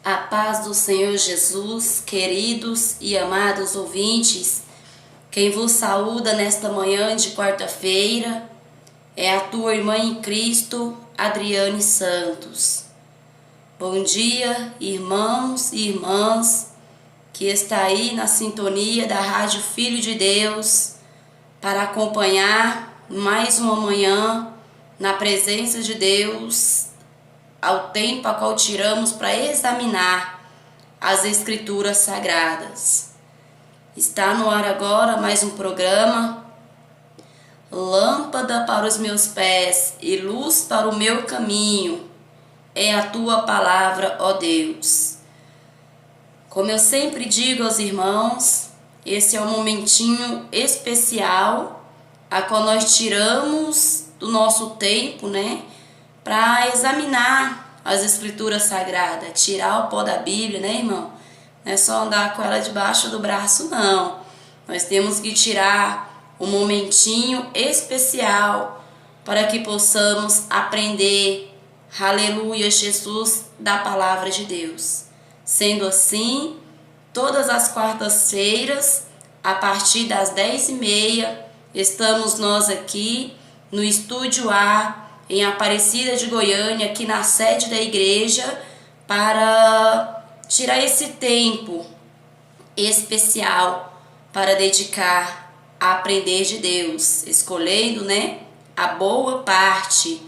A paz do Senhor Jesus, queridos e amados ouvintes, quem vos saúda nesta manhã de quarta-feira é a tua irmã em Cristo, Adriane Santos. Bom dia, irmãos e irmãs que está aí na sintonia da Rádio Filho de Deus para acompanhar mais uma manhã na presença de Deus, ao tempo a qual tiramos para examinar as Escrituras Sagradas. Está no ar agora mais um programa, Lâmpada para os meus pés e luz para o meu caminho, é a tua palavra, ó Deus. Como eu sempre digo aos irmãos, esse é um momentinho especial a qual nós tiramos do nosso tempo, para examinar as Escrituras Sagradas, tirar o pó da Bíblia, irmão? Não é só andar com ela debaixo do braço, não. Nós temos que tirar um momentinho especial para que possamos aprender, aleluia, Jesus, da palavra de Deus. Sendo assim, todas as quartas-feiras, a partir das 10h30, estamos nós aqui no Estúdio A, em Aparecida de Goiânia, aqui na sede da igreja, para tirar esse tempo especial para dedicar a aprender de Deus, escolhendo, a boa parte,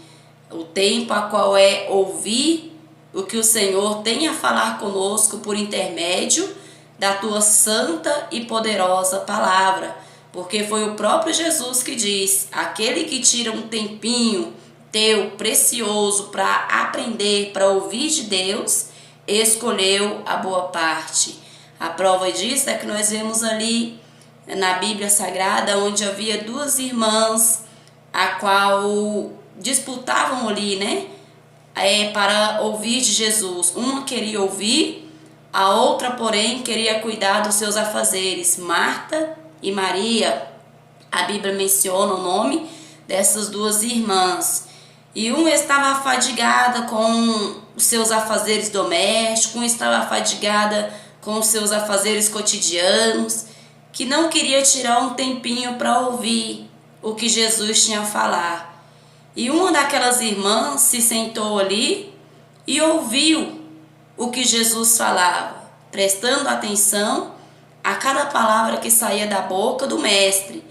o tempo a qual é ouvir o que o Senhor tem a falar conosco por intermédio da tua santa e poderosa palavra, porque foi o próprio Jesus que diz: aquele que tira um tempinho teu precioso para aprender, para ouvir de Deus, escolheu a boa parte. A prova disso é que nós vemos ali na Bíblia Sagrada, onde havia duas irmãs, a qual disputavam ali, para ouvir de Jesus. Uma queria ouvir, a outra, porém, queria cuidar dos seus afazeres. Marta e Maria, a Bíblia menciona o nome dessas duas irmãs. E uma estava afadigada com os seus afazeres domésticos, uma estava afadigada com os seus afazeres cotidianos, que não queria tirar um tempinho para ouvir o que Jesus tinha a falar. E uma daquelas irmãs se sentou ali e ouviu o que Jesus falava, prestando atenção a cada palavra que saía da boca do mestre.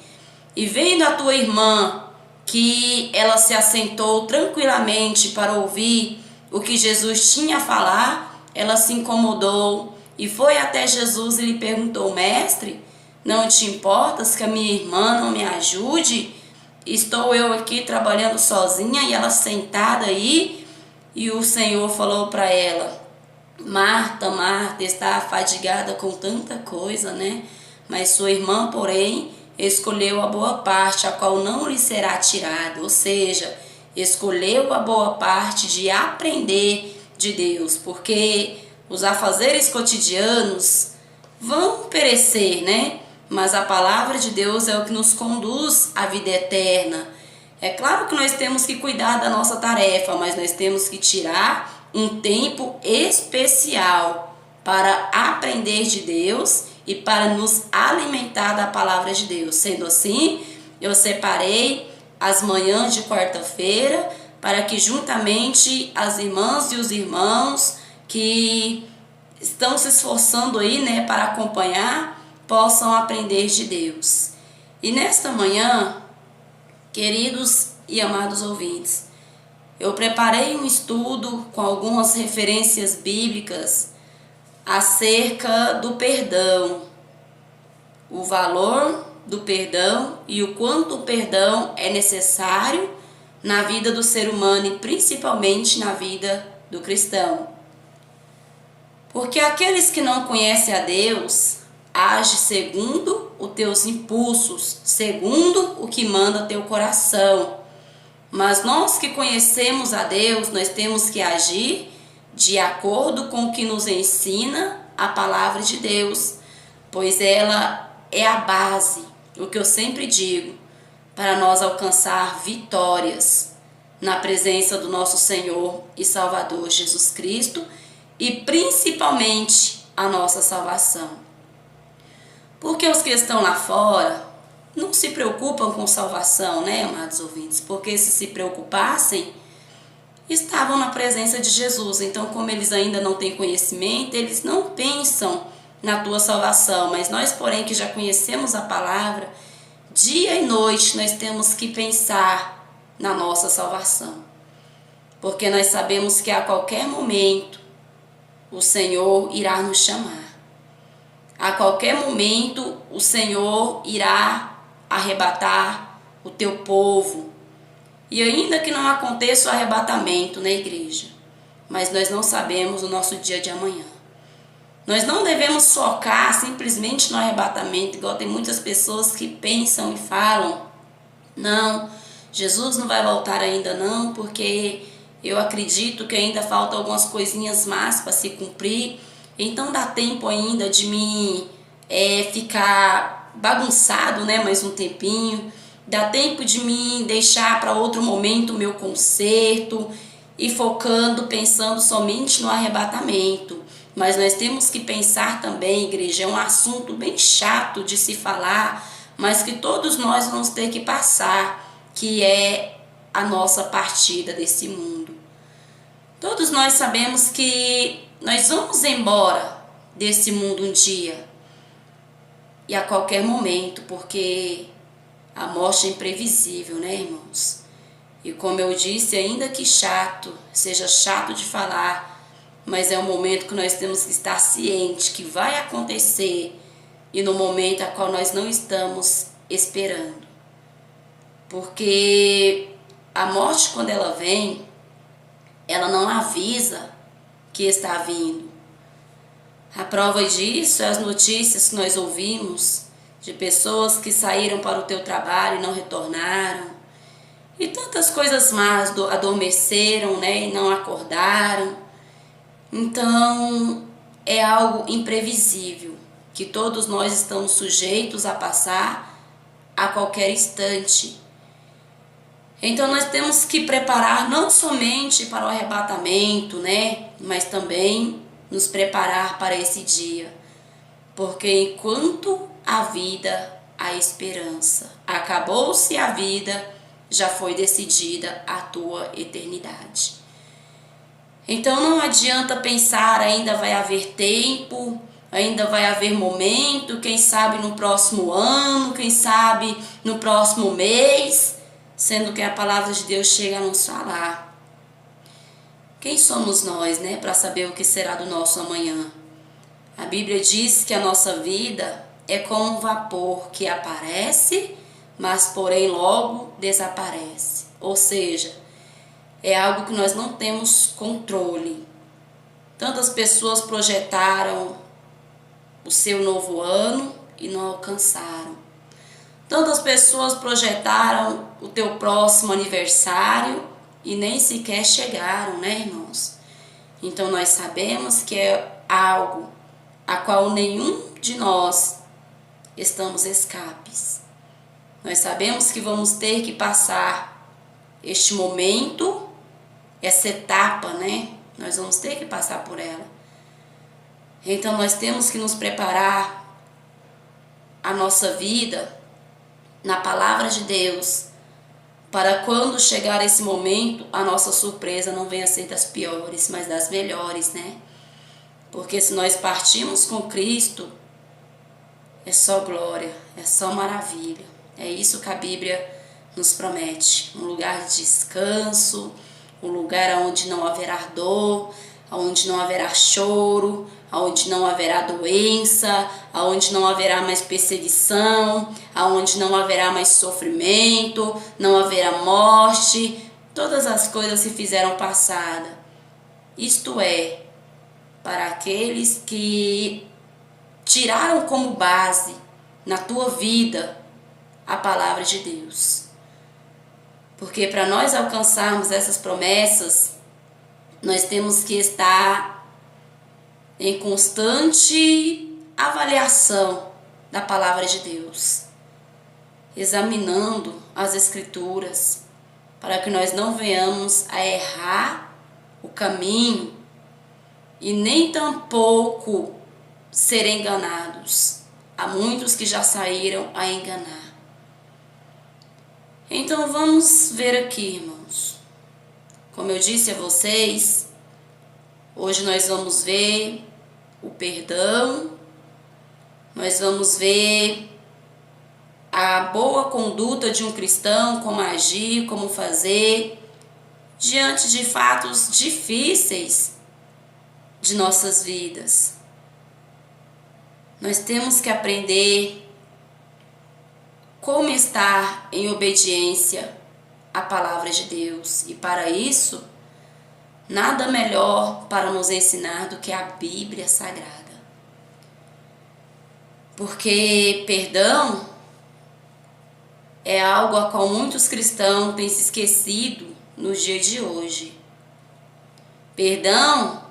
E vendo a tua irmã que ela se assentou tranquilamente para ouvir o que Jesus tinha a falar, ela se incomodou e foi até Jesus e lhe perguntou: mestre, não te importas que a minha irmã não me ajude? Estou eu aqui trabalhando sozinha e ela sentada aí. E o Senhor falou para ela: Marta, Marta, está afadigada com tanta coisa, mas sua irmã, porém, escolheu a boa parte, a qual não lhe será tirada. Ou seja, escolheu a boa parte de aprender de Deus, porque os afazeres cotidianos vão perecer, mas a palavra de Deus é o que nos conduz à vida eterna. É claro que nós temos que cuidar da nossa tarefa, mas nós temos que tirar um tempo especial para aprender de Deus e para nos alimentar da palavra de Deus. Sendo assim, eu separei as manhãs de quarta-feira para que juntamente as irmãs e os irmãos que estão se esforçando aí, para acompanhar, possam aprender de Deus. E nesta manhã, queridos e amados ouvintes, eu preparei um estudo com algumas referências bíblicas acerca do perdão, o valor do perdão e o quanto o perdão é necessário na vida do ser humano e principalmente na vida do cristão. Porque aqueles que não conhecem a Deus agem segundo os teus impulsos, segundo o que manda teu coração. Mas nós que conhecemos a Deus, nós temos que agir de acordo com o que nos ensina a palavra de Deus, pois ela é a base, o que eu sempre digo, para nós alcançar vitórias na presença do nosso Senhor e Salvador Jesus Cristo e principalmente a nossa salvação. Porque os que estão lá fora não se preocupam com salvação, né, amados ouvintes? Porque se preocupassem, estavam na presença de Jesus. Então, como eles ainda não têm conhecimento, eles não pensam na tua salvação. Mas nós, porém, que já conhecemos a palavra, dia e noite nós temos que pensar na nossa salvação. Porque nós sabemos que a qualquer momento o Senhor irá nos chamar. A qualquer momento o Senhor irá arrebatar o teu povo. E ainda que não aconteça o arrebatamento na igreja, mas nós não sabemos o nosso dia de amanhã. Nós não devemos focar simplesmente no arrebatamento, igual tem muitas pessoas que pensam e falam: não, Jesus não vai voltar ainda não, porque eu acredito que ainda faltam algumas coisinhas más para se cumprir, então dá tempo ainda de mim ficar bagunçado, né, mais um tempinho. Dá tempo de mim deixar para outro momento o meu conserto e focando, pensando somente no arrebatamento. Mas nós temos que pensar também, igreja, é um assunto bem chato de se falar, mas que todos nós vamos ter que passar, que é a nossa partida desse mundo. Todos nós sabemos que nós vamos embora desse mundo um dia e a qualquer momento, porque a morte é imprevisível, né, irmãos? E como eu disse, ainda que seja chato de falar, mas é um momento que nós temos que estar ciente que vai acontecer e no momento a qual nós não estamos esperando. Porque a morte, quando ela vem, ela não avisa que está vindo. A prova disso é as notícias que nós ouvimos de pessoas que saíram para o teu trabalho e não retornaram. E tantas coisas más, adormeceram, né, e não acordaram. Então, é algo imprevisível, que todos nós estamos sujeitos a passar a qualquer instante. Então, nós temos que preparar não somente para o arrebatamento, né, mas também nos preparar para esse dia. Porque enquanto a vida, a esperança. Acabou-se a vida, já foi decidida a tua eternidade. Então não adianta pensar, ainda vai haver tempo, ainda vai haver momento, quem sabe no próximo ano, quem sabe no próximo mês, sendo que a palavra de Deus chega a nos falar. Quem somos nós, né, para saber o que será do nosso amanhã? A Bíblia diz que a nossa vida é como um vapor que aparece, mas porém logo desaparece. Ou seja, é algo que nós não temos controle. Tantas pessoas projetaram o seu novo ano e não alcançaram. Tantas pessoas projetaram o teu próximo aniversário e nem sequer chegaram, né, irmãos? Então nós sabemos que é algo a qual nenhum de nós estamos escapes. Nós sabemos que vamos ter que passar este momento, essa etapa, né? Nós vamos ter que passar por ela. Então nós temos que nos preparar a nossa vida na palavra de Deus, para quando chegar esse momento, a nossa surpresa não venha a ser das piores, mas das melhores, né? Porque se nós partimos com Cristo, é só glória, é só maravilha. É isso que a Bíblia nos promete. Um lugar de descanso, um lugar onde não haverá dor, onde não haverá choro, onde não haverá doença, onde não haverá mais perseguição, onde não haverá mais sofrimento, não haverá morte. Todas as coisas se fizeram passada. Isto é, para aqueles que tiraram como base na tua vida a palavra de Deus. Porque para nós alcançarmos essas promessas, nós temos que estar em constante avaliação da palavra de Deus, examinando as Escrituras, para que nós não venhamos a errar o caminho e nem tampouco ser enganados. Há muitos que já saíram a enganar. Então vamos ver aqui, irmãos. Como eu disse a vocês, hoje nós vamos ver o perdão, nós vamos ver a boa conduta de um cristão, como agir, como fazer, diante de fatos difíceis de nossas vidas. Nós temos que aprender como estar em obediência à palavra de Deus. E para isso, nada melhor para nos ensinar do que a Bíblia Sagrada. Porque perdão é algo a qual muitos cristãos têm se esquecido nos dias de hoje. Perdão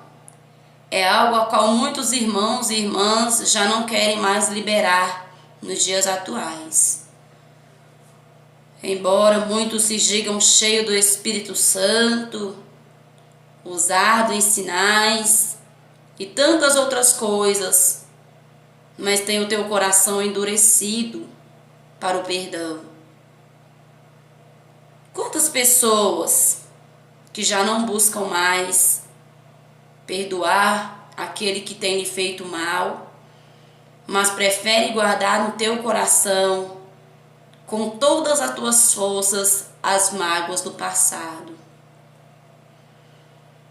é algo a qual muitos irmãos e irmãs já não querem mais liberar nos dias atuais. Embora muitos se digam cheios do Espírito Santo, usado em sinais e tantas outras coisas, mas tem o teu coração endurecido para o perdão. Quantas pessoas que já não buscam mais perdoar aquele que tem lhe feito mal, mas prefere guardar no teu coração, com todas as tuas forças, as mágoas do passado.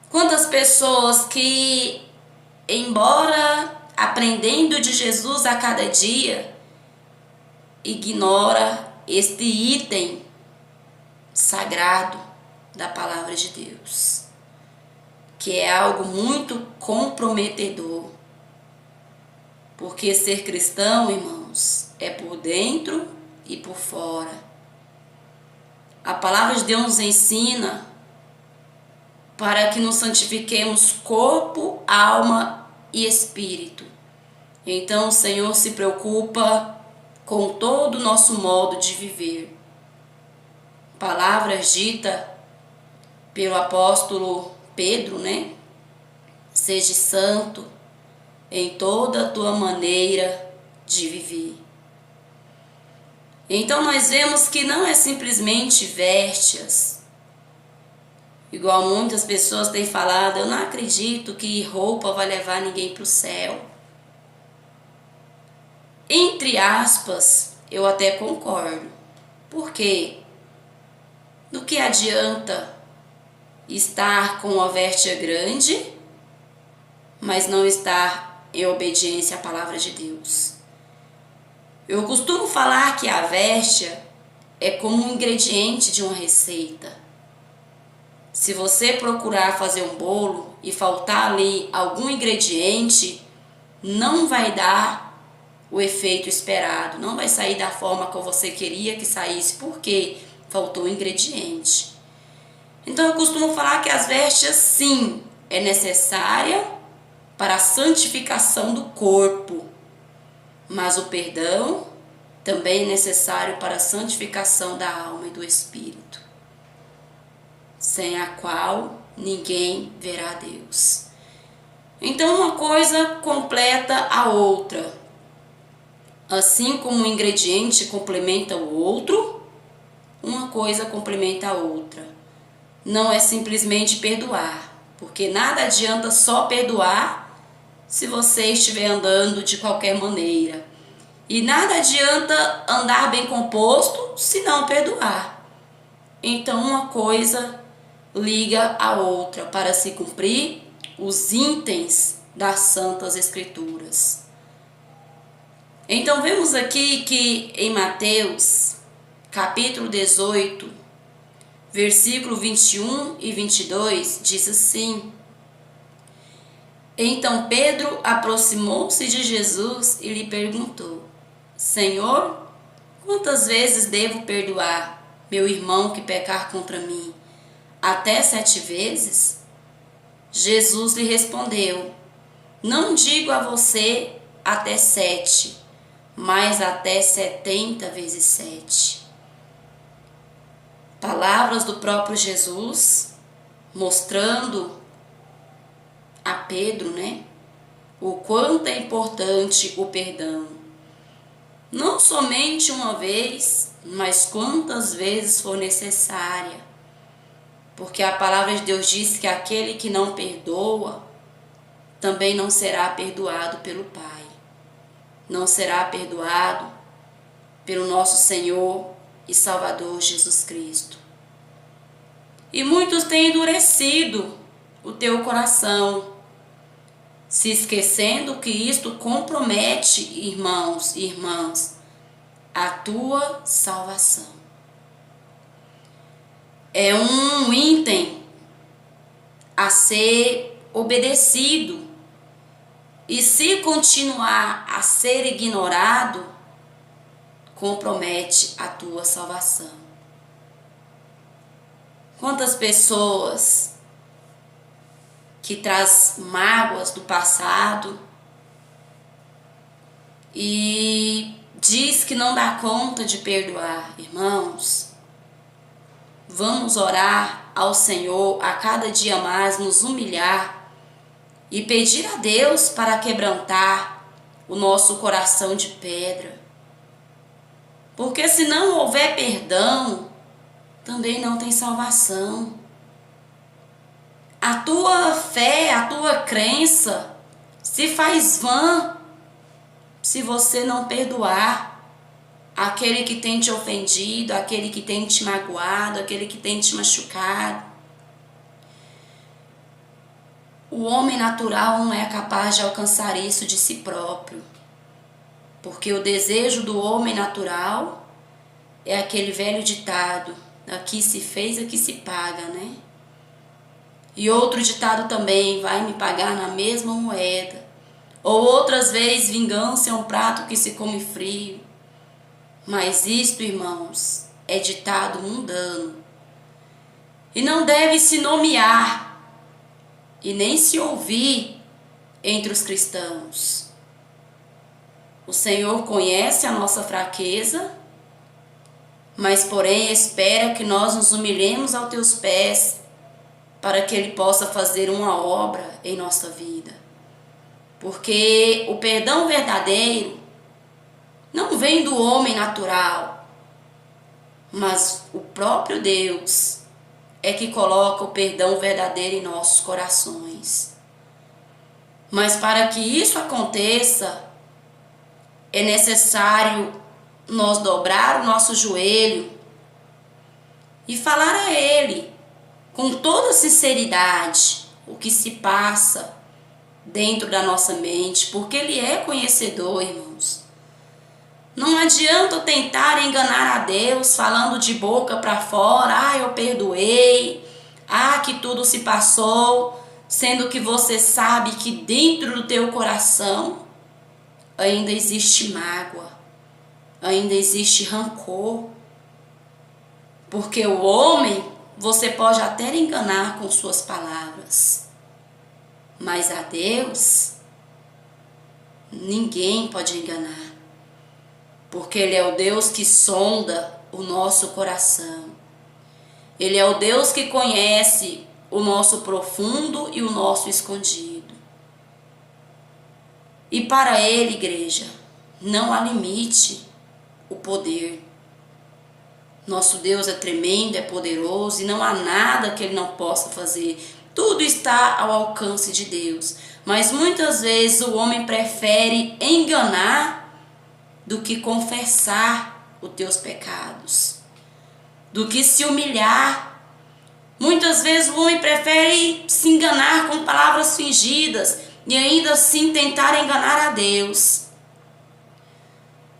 Quantas pessoas que, embora aprendendo de Jesus a cada dia, ignora este item sagrado da palavra de Deus, que é algo muito comprometedor. Porque ser cristão, irmãos, é por dentro e por fora. A palavra de Deus nos ensina para que nos santifiquemos corpo, alma e espírito. Então o Senhor se preocupa com todo o nosso modo de viver. Palavras ditas pelo apóstolo Pedro, né? Seja santo em toda a tua maneira de viver. Então nós vemos que não é simplesmente vestes, igual muitas pessoas têm falado. Eu não acredito que roupa vai levar ninguém para o céu. Entre aspas, eu até concordo. Por quê? Do que adianta estar com uma veste grande, mas não estar em obediência à palavra de Deus? Eu costumo falar que a veste é como um ingrediente de uma receita. Se você procurar fazer um bolo e faltar ali algum ingrediente, não vai dar o efeito esperado, não vai sair da forma que você queria que saísse, porque faltou um ingrediente. Então eu costumo falar que as vestes, sim, é necessária para a santificação do corpo, mas o perdão também é necessário para a santificação da alma e do espírito, sem a qual ninguém verá Deus. Então uma coisa completa a outra. Assim como um ingrediente complementa o outro, uma coisa complementa a outra. Não é simplesmente perdoar, porque nada adianta só perdoar se você estiver andando de qualquer maneira. E nada adianta andar bem composto se não perdoar. Então uma coisa liga a outra para se cumprir os itens das Santas Escrituras. Então vemos aqui que em Mateus, capítulo 18, versículo 21 e 22, diz assim: Então Pedro aproximou-se de Jesus e lhe perguntou: Senhor, quantas vezes devo perdoar meu irmão que pecar contra mim? Até 7 vezes? Jesus lhe respondeu: Não digo a você até 7, mas até 70 vezes 7. Palavras do próprio Jesus, mostrando a Pedro, né? O quanto é importante o perdão. Não somente uma vez, mas quantas vezes for necessária. Porque a palavra de Deus diz que aquele que não perdoa, também não será perdoado pelo Pai. Não será perdoado pelo nosso Senhor e Salvador Jesus Cristo. E muitos têm endurecido o teu coração, se esquecendo que isto compromete, irmãos e irmãs, a tua salvação. É um item a ser obedecido, e se continuar a ser ignorado, compromete a tua salvação. Quantas pessoas que traz mágoas do passado e diz que não dá conta de perdoar. Irmãos, vamos orar ao Senhor a cada dia mais, nos humilhar e pedir a Deus para quebrantar o nosso coração de pedra. Porque se não houver perdão, também não tem salvação. A tua fé, a tua crença se faz vã se você não perdoar aquele que tem te ofendido, aquele que tem te magoado, aquele que tem te machucado. O homem natural não é capaz de alcançar isso de si próprio, porque o desejo do homem natural é aquele velho ditado: aqui se fez, aqui se paga, né? E outro ditado também: vai me pagar na mesma moeda. Ou outras vezes: vingança é um prato que se come frio. Mas isto, irmãos, é ditado mundano e não deve se nomear e nem se ouvir entre os cristãos. O Senhor conhece a nossa fraqueza, mas porém espera que nós nos humilhemos aos teus pés para que Ele possa fazer uma obra em nossa vida. Porque o perdão verdadeiro não vem do homem natural, mas o próprio Deus é que coloca o perdão verdadeiro em nossos corações. Mas para que isso aconteça, é necessário nós dobrar o nosso joelho e falar a Ele com toda sinceridade o que se passa dentro da nossa mente, porque Ele é conhecedor, irmãos. Não adianta tentar enganar a Deus falando de boca para fora: eu perdoei, que tudo se passou, sendo que você sabe que dentro do teu coração ainda existe mágoa, ainda existe rancor. Porque o homem, você pode até enganar com suas palavras, mas a Deus, ninguém pode enganar. Porque Ele é o Deus que sonda o nosso coração. Ele é o Deus que conhece o nosso profundo e o nosso escondido. E para Ele, igreja, não há limite o poder. Nosso Deus é tremendo, é poderoso e não há nada que Ele não possa fazer. Tudo está ao alcance de Deus. Mas muitas vezes o homem prefere enganar do que confessar os teus pecados, do que se humilhar. Muitas vezes o homem prefere se enganar com palavras fingidas e ainda assim tentar enganar a Deus.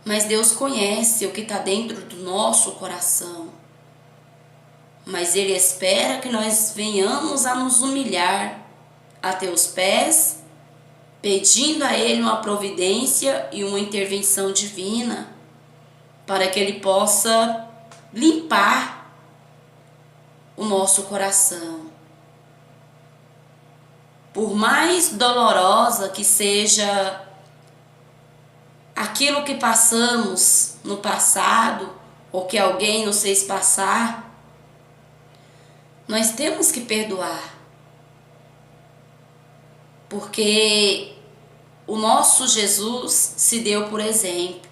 Mas Deus conhece o que está dentro do nosso coração. Mas Ele espera que nós venhamos a nos humilhar a teus pés, pedindo a Ele uma providência e uma intervenção divina, para que Ele possa limpar o nosso coração. Por mais dolorosa que seja aquilo que passamos no passado, ou que alguém nos fez passar, nós temos que perdoar. Porque o nosso Jesus se deu por exemplo.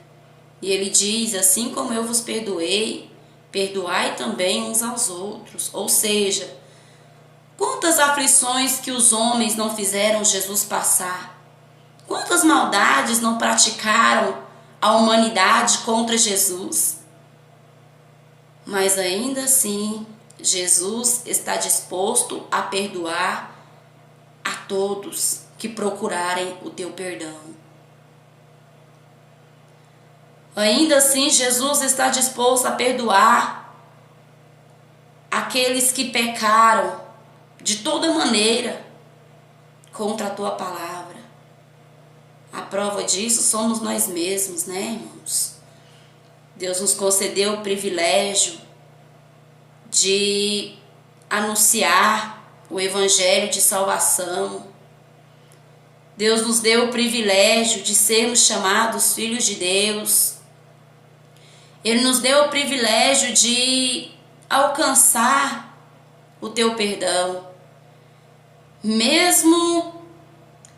E ele diz, assim como eu vos perdoei, perdoai também uns aos outros. Ou seja, quantas aflições que os homens não fizeram Jesus passar? Quantas maldades não praticaram a humanidade contra Jesus? Mas ainda assim, Jesus está disposto a perdoar a todos que procurarem o teu perdão. Ainda assim, Jesus está disposto a perdoar aqueles que pecaram de toda maneira contra a tua palavra. A prova disso somos nós mesmos, né, irmãos? Deus nos concedeu o privilégio de anunciar o evangelho de salvação. Deus nos deu o privilégio de sermos chamados filhos de Deus. Ele nos deu o privilégio de alcançar o teu perdão, mesmo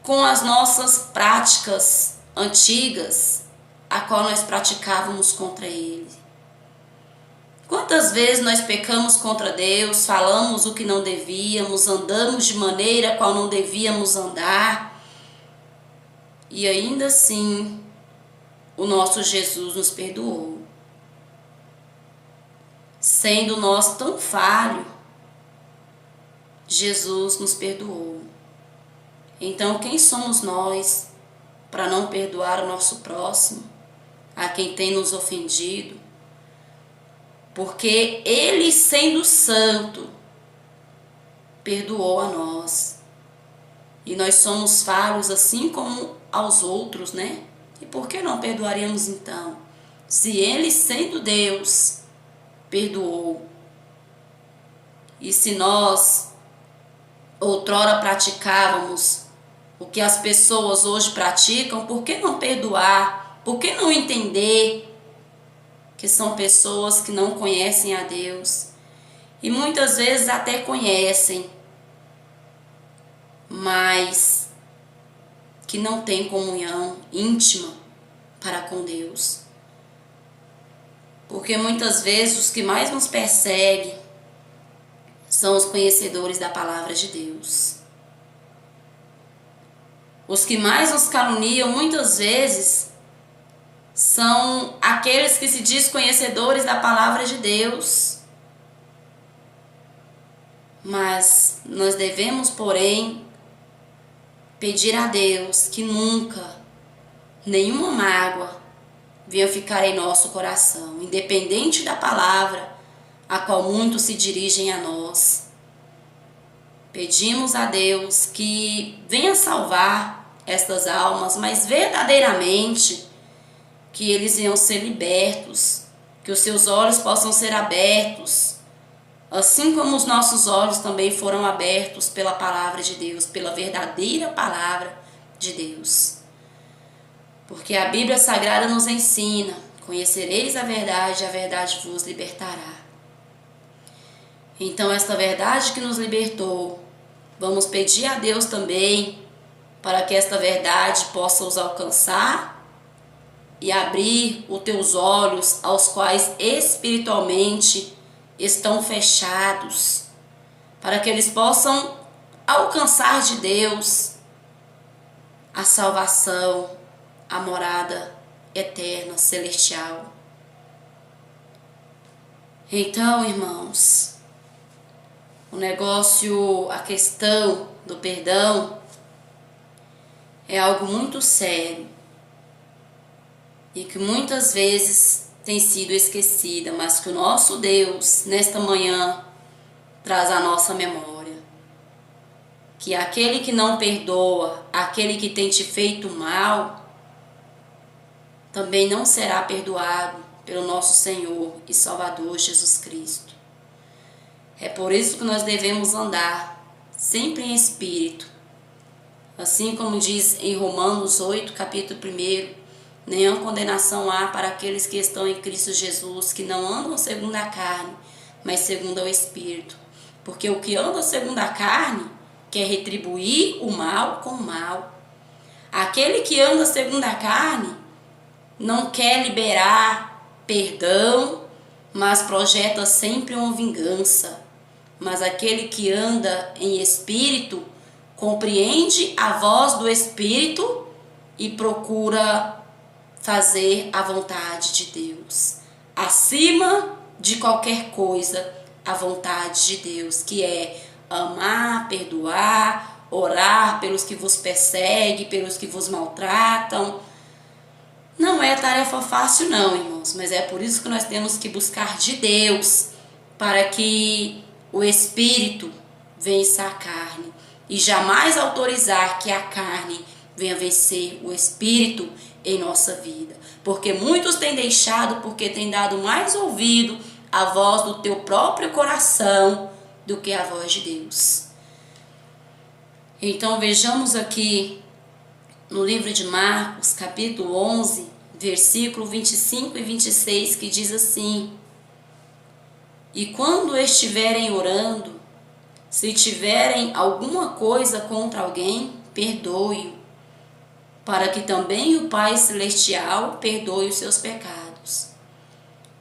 com as nossas práticas antigas, a qual nós praticávamos contra Ele. Quantas vezes nós pecamos contra Deus, falamos o que não devíamos, andamos de maneira a qual não devíamos andar, e ainda assim o nosso Jesus nos perdoou. Sendo nós tão falhos, Jesus nos perdoou. Então quem somos nós para não perdoar o nosso próximo, a quem tem nos ofendido? Porque Ele, sendo santo, perdoou a nós. E nós somos falhos assim como aos outros, né? E por que não perdoaríamos então? Se Ele, sendo Deus, perdoou. E se nós outrora praticávamos o que as pessoas hoje praticam, por que não perdoar? Por que não entender que são pessoas que não conhecem a Deus? E muitas vezes até conhecem, mas que não têm comunhão íntima para com Deus. Porque muitas vezes os que mais nos perseguem são os conhecedores da palavra de Deus. Os que mais nos caluniam muitas vezes são aqueles que se dizem conhecedores da palavra de Deus. Mas nós devemos, porém, pedir a Deus que nunca nenhuma mágoa venha ficar em nosso coração, independente da palavra a qual muitos se dirigem a nós. Pedimos a Deus que venha salvar estas almas, mas verdadeiramente que eles venham ser libertos, que os seus olhos possam ser abertos, assim como os nossos olhos também foram abertos pela palavra de Deus, pela verdadeira palavra de Deus. Porque a Bíblia Sagrada nos ensina: conhecereis a verdade vos libertará. Então, esta verdade que nos libertou, vamos pedir a Deus também para que esta verdade possa os alcançar e abrir os teus olhos, aos quais espiritualmente estão fechados, para que eles possam alcançar de Deus a salvação, a morada eterna, celestial. Então, irmãos, a questão do perdão é algo muito sério e que muitas vezes tem sido esquecida, mas que o nosso Deus, nesta manhã, traz à nossa memória. Que aquele que não perdoa, aquele que tem te feito mal, também não será perdoado pelo nosso Senhor e Salvador Jesus Cristo. É por isso que nós devemos andar sempre em espírito. Assim como diz em Romanos 8, capítulo 1, nenhuma condenação há para aqueles que estão em Cristo Jesus, que não andam segundo a carne, mas segundo o Espírito. Porque o que anda segundo a carne quer retribuir o mal com o mal. Aquele que anda segundo a carne não quer liberar perdão, mas projeta sempre uma vingança. Mas aquele que anda em espírito compreende a voz do Espírito e procura fazer a vontade de Deus. Acima de qualquer coisa, a vontade de Deus, que é amar, perdoar, orar pelos que vos perseguem, pelos que vos maltratam. Não é tarefa fácil não, irmãos, mas é por isso que nós temos que buscar de Deus, para que o Espírito vença a carne e jamais autorizar que a carne venha vencer o Espírito em nossa vida. Porque muitos têm deixado, porque têm dado mais ouvido à voz do teu próprio coração do que a voz de Deus. Então vejamos aqui no livro de Marcos, capítulo 11, versículo 25 e 26, que diz assim: E quando estiverem orando, se tiverem alguma coisa contra alguém, perdoe-o, para que também o Pai Celestial perdoe os seus pecados.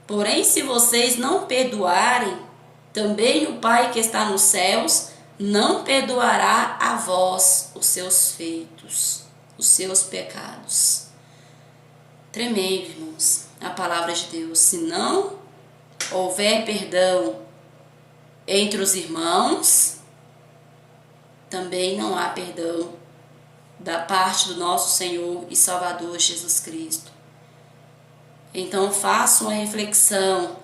Porém, se vocês não perdoarem, também o Pai que está nos céus não perdoará a vós os seus feitos, os seus pecados. Tremendo, irmãos, a palavra de Deus. Se não houver perdão entre os irmãos, também não há perdão da parte do nosso Senhor e Salvador Jesus Cristo. Então faça uma reflexão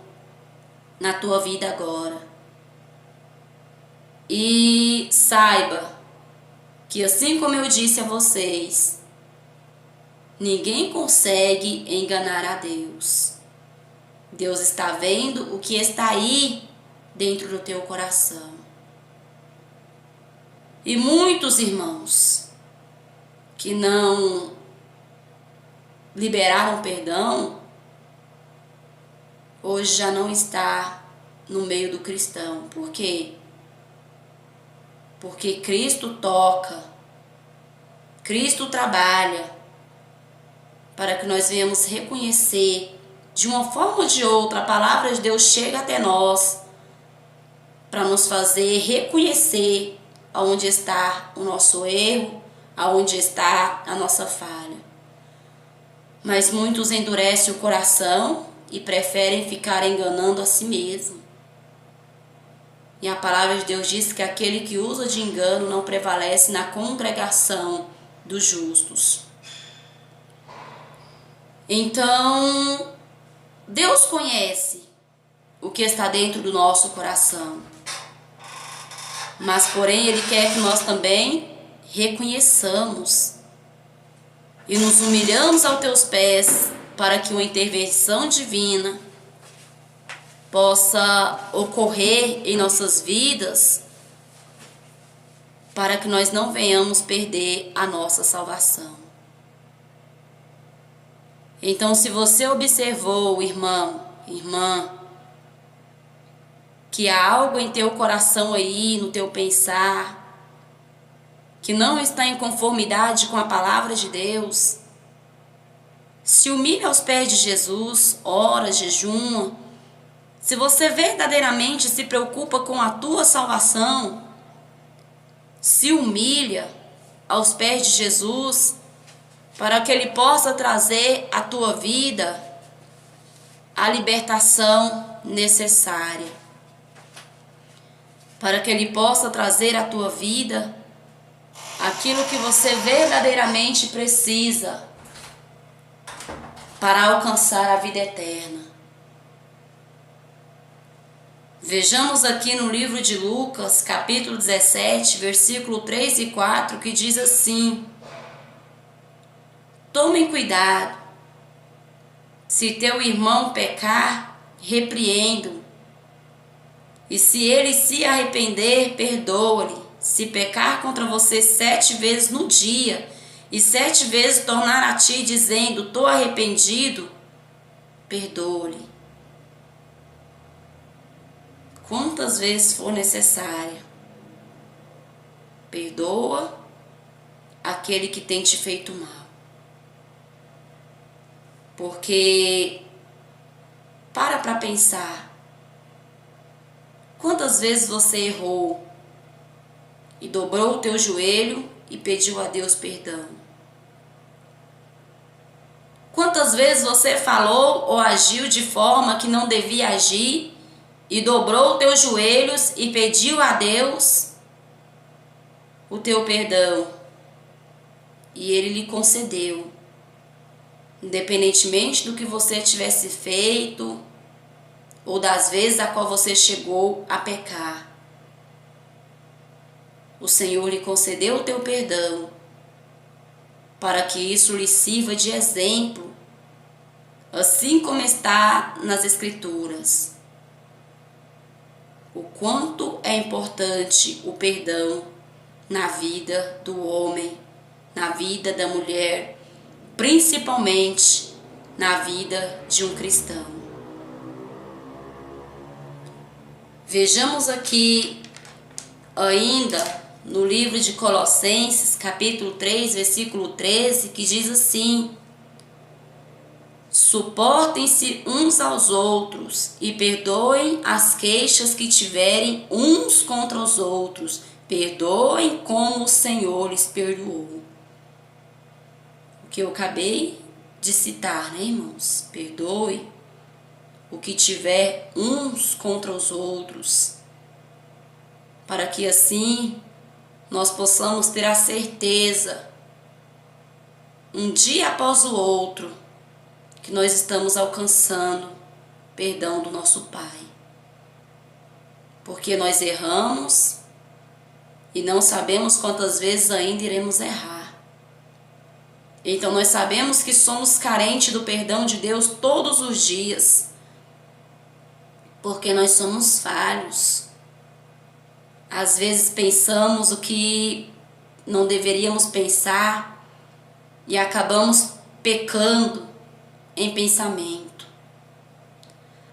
na tua vida agora e saiba que, assim como eu disse a vocês, ninguém consegue enganar a Deus. Deus está vendo o que está aí dentro do teu coração. E muitos irmãos que não liberaram perdão, hoje já não está no meio do cristão. Por quê? Porque Cristo toca, Cristo trabalha para que nós venhamos reconhecer de uma forma ou de outra. A palavra de Deus chega até nós para nos fazer reconhecer aonde está o nosso erro, aonde está a nossa falha. Mas muitos endurecem o coração e preferem ficar enganando a si mesmo. E a palavra de Deus diz que aquele que usa de engano não prevalece na congregação dos justos. Então, Deus conhece o que está dentro do nosso coração. Mas, porém, Ele quer que nós também reconheçamos e nos humilhamos aos teus pés para que uma intervenção divina possa ocorrer em nossas vidas, para que nós não venhamos perder a nossa salvação. Então, se você observou, irmão, irmã, que há algo em teu coração aí, no teu pensar, que não está em conformidade com a palavra de Deus, se humilha aos pés de Jesus, ora, jejuma. Se você verdadeiramente se preocupa com a tua salvação, se humilha aos pés de Jesus, para que Ele possa trazer à tua vida a libertação necessária, para que Ele possa trazer à tua vida aquilo que você verdadeiramente precisa para alcançar a vida eterna. Vejamos aqui no livro de Lucas, capítulo 17, versículo 3 e 4, que diz assim: Tomem cuidado, se teu irmão pecar, repreenda-o, e se ele se arrepender, perdoa-lhe. Se pecar contra você 7 vezes no dia, e 7 vezes tornar a ti dizendo, estou arrependido, perdoa-lhe. Quantas vezes for necessária. perdoa aquele que tem te feito mal. Porque para pensar, quantas vezes você errou e dobrou o teu joelho e pediu a Deus perdão? Quantas vezes você falou ou agiu de forma que não devia agir e dobrou os teus joelhos e pediu a Deus o teu perdão e Ele lhe concedeu, independentemente do que você tivesse feito ou das vezes a qual você chegou a pecar. O Senhor lhe concedeu o teu perdão para que isso lhe sirva de exemplo, assim como está nas Escrituras. O quanto é importante o perdão na vida do homem, na vida da mulher, principalmente na vida de um cristão. Vejamos aqui ainda no livro de Colossenses, capítulo 3, versículo 13, que diz assim: suportem-se uns aos outros e perdoem as queixas que tiverem uns contra os outros. Perdoem como o Senhor lhes perdoou. O que eu acabei de citar, né, irmãos? Perdoe o que tiver uns contra os outros, para que assim nós possamos ter a certeza, um dia após o outro, que nós estamos alcançando perdão do nosso Pai. Porque nós erramos e não sabemos quantas vezes ainda iremos errar. Então nós sabemos que somos carentes do perdão de Deus todos os dias, porque nós somos falhos. Às vezes pensamos o que não deveríamos pensar e acabamos pecando em pensamento.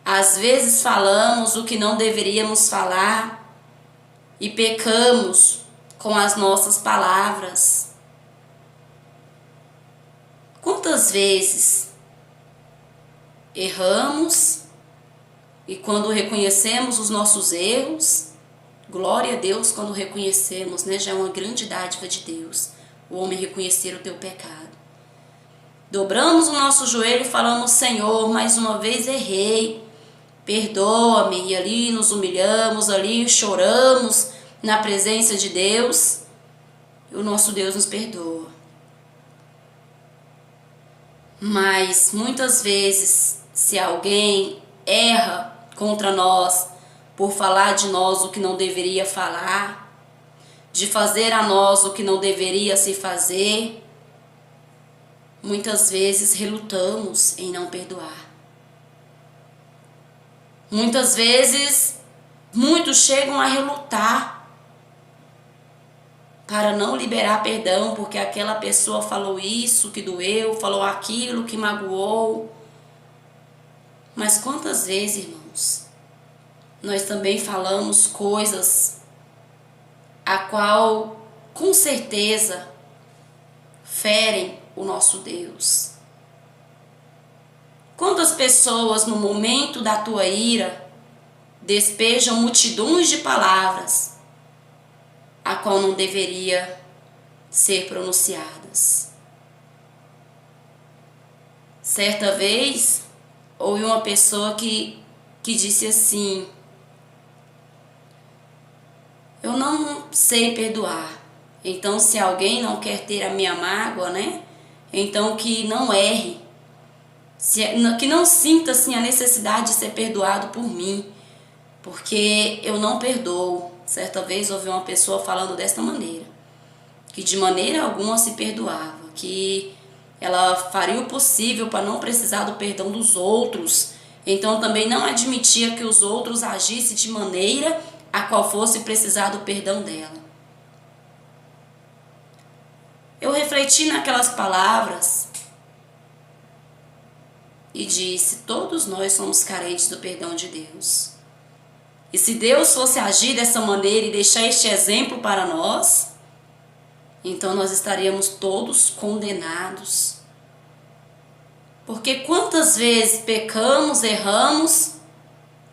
Às vezes falamos o que não deveríamos falar e pecamos com as nossas palavras. Quantas vezes erramos e quando reconhecemos os nossos erros, glória a Deus quando reconhecemos, né? Já é uma grande dádiva de Deus, o homem reconhecer o teu pecado. Dobramos o nosso joelho e falamos: Senhor, mais uma vez errei, perdoa-me. E ali nos humilhamos, ali choramos na presença de Deus, e o nosso Deus nos perdoa. Mas muitas vezes, se alguém erra contra nós, por falar de nós o que não deveria falar, de fazer a nós o que não deveria se fazer, muitas vezes relutamos em não perdoar. Muitas vezes, muitos chegam a relutar para não liberar perdão, porque aquela pessoa falou isso que doeu, falou aquilo que magoou. Mas quantas vezes, irmãos, nós também falamos coisas a qual, com certeza, ferem o nosso Deus. Quantas pessoas no momento da tua ira despejam multidões de palavras a qual não deveria ser pronunciadas. Certa vez houve uma pessoa que disse assim: eu não sei perdoar, então se alguém não quer ter a minha mágoa, né? Então que não erre, que não sinta assim a necessidade de ser perdoado por mim, porque eu não perdoo. Certa vez ouvi uma pessoa falando desta maneira, que de maneira alguma se perdoava, que ela faria o possível para não precisar do perdão dos outros, então também não admitia que os outros agissem de maneira a qual fosse precisar do perdão dela. Eu refleti naquelas palavras e disse: todos nós somos carentes do perdão de Deus. E se Deus fosse agir dessa maneira e deixar este exemplo para nós, então nós estaríamos todos condenados. Porque quantas vezes pecamos, erramos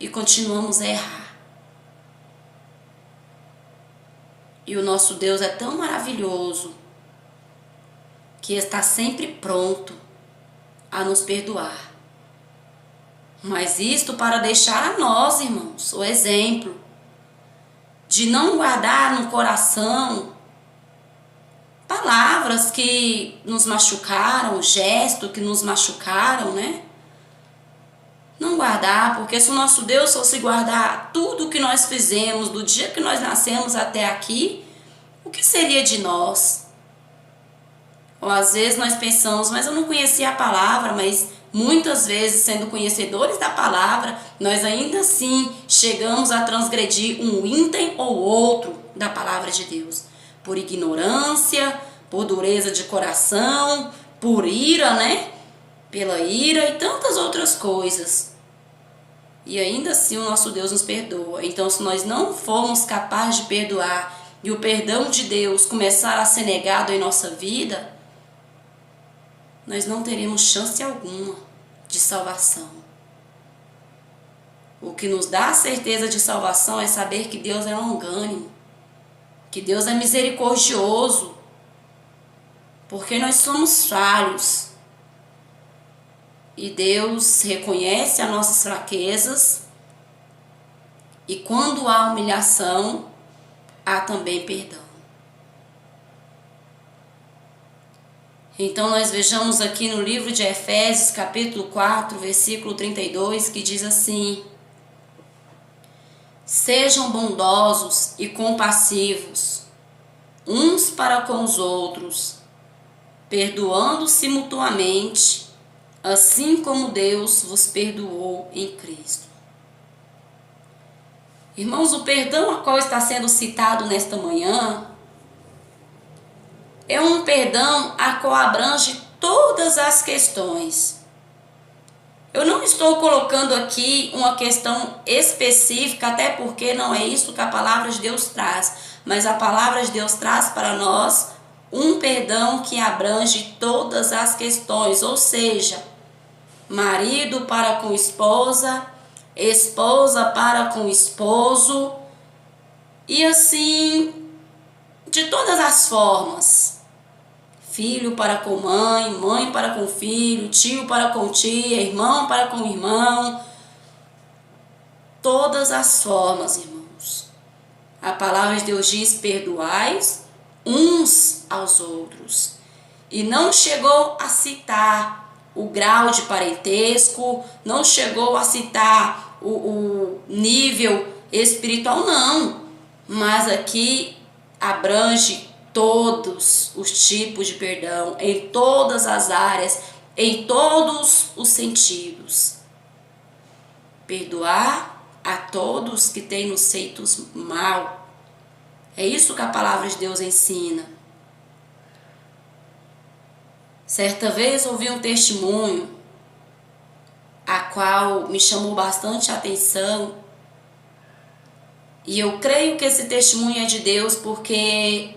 e continuamos a errar. E o nosso Deus é tão maravilhoso que está sempre pronto a nos perdoar. Mas isto para deixar a nós, irmãos, o exemplo de não guardar no coração palavras que nos machucaram, gestos que nos machucaram, né? Não guardar, porque se o nosso Deus fosse guardar tudo que nós fizemos do dia que nós nascemos até aqui, o que seria de nós? Ou às vezes nós pensamos, mas eu não conhecia a palavra, mas muitas vezes, sendo conhecedores da palavra, nós ainda assim chegamos a transgredir um item ou outro da palavra de Deus. Por ignorância, por dureza de coração, por ira, né? Pela ira e tantas outras coisas. E ainda assim o nosso Deus nos perdoa. Então, se nós não formos capazes de perdoar e o perdão de Deus começar a ser negado em nossa vida, nós não teremos chance alguma de salvação. O que nos dá a certeza de salvação é saber que Deus é longânimo, que Deus é misericordioso, porque nós somos falhos. E Deus reconhece as nossas fraquezas, e quando há humilhação, há também perdão. Então nós vejamos aqui no livro de Efésios, capítulo 4, versículo 32, que diz assim: sejam bondosos e compassivos, uns para com os outros, perdoando-se mutuamente, assim como Deus vos perdoou em Cristo. Irmãos, o perdão a qual está sendo citado nesta manhã é um perdão a qual abrange todas as questões. Eu não estou colocando aqui uma questão específica, até porque não é isso que a palavra de Deus traz, mas a palavra de Deus traz para nós um perdão que abrange todas as questões, ou seja, marido para com esposa, esposa para com esposo, e assim, de todas as formas. Filho para com mãe, mãe para com filho, tio para com tia, irmão para com irmão. Todas as formas, irmãos. A palavra de Deus diz: perdoais uns aos outros. E não chegou a citar o grau de parentesco, não chegou a citar o nível espiritual, não. Mas aqui abrange todos os tipos de perdão, em todas as áreas, em todos os sentidos. Perdoar a todos que têm nos feito mal. É isso que a palavra de Deus ensina. Certa vez ouvi um testemunho a qual me chamou bastante a atenção, e eu creio que esse testemunho é de Deus porque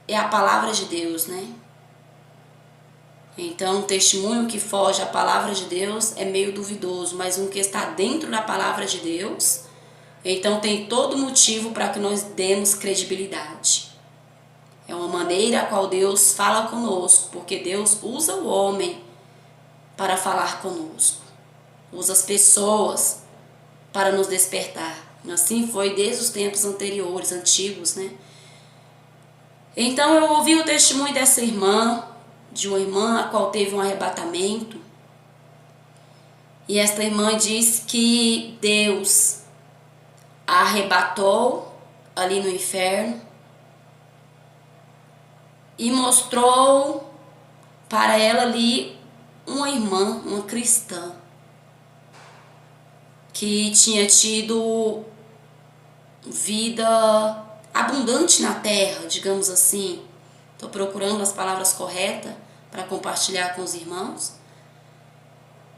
é a palavra de Deus, né? Então, um testemunho que foge à palavra de Deus é meio duvidoso, mas um que está dentro da palavra de Deus, então tem todo motivo para que nós demos credibilidade. É uma maneira a qual Deus fala conosco, porque Deus usa o homem para falar conosco, usa as pessoas para nos despertar. Assim foi desde os tempos anteriores, antigos, né? Então eu ouvi o testemunho dessa irmã, de uma irmã a qual teve um arrebatamento. E esta irmã diz que Deus a arrebatou ali no inferno e mostrou para ela ali uma irmã, uma cristã, que tinha tido vida abundante na terra, digamos assim. Estou procurando as palavras corretas para compartilhar com os irmãos.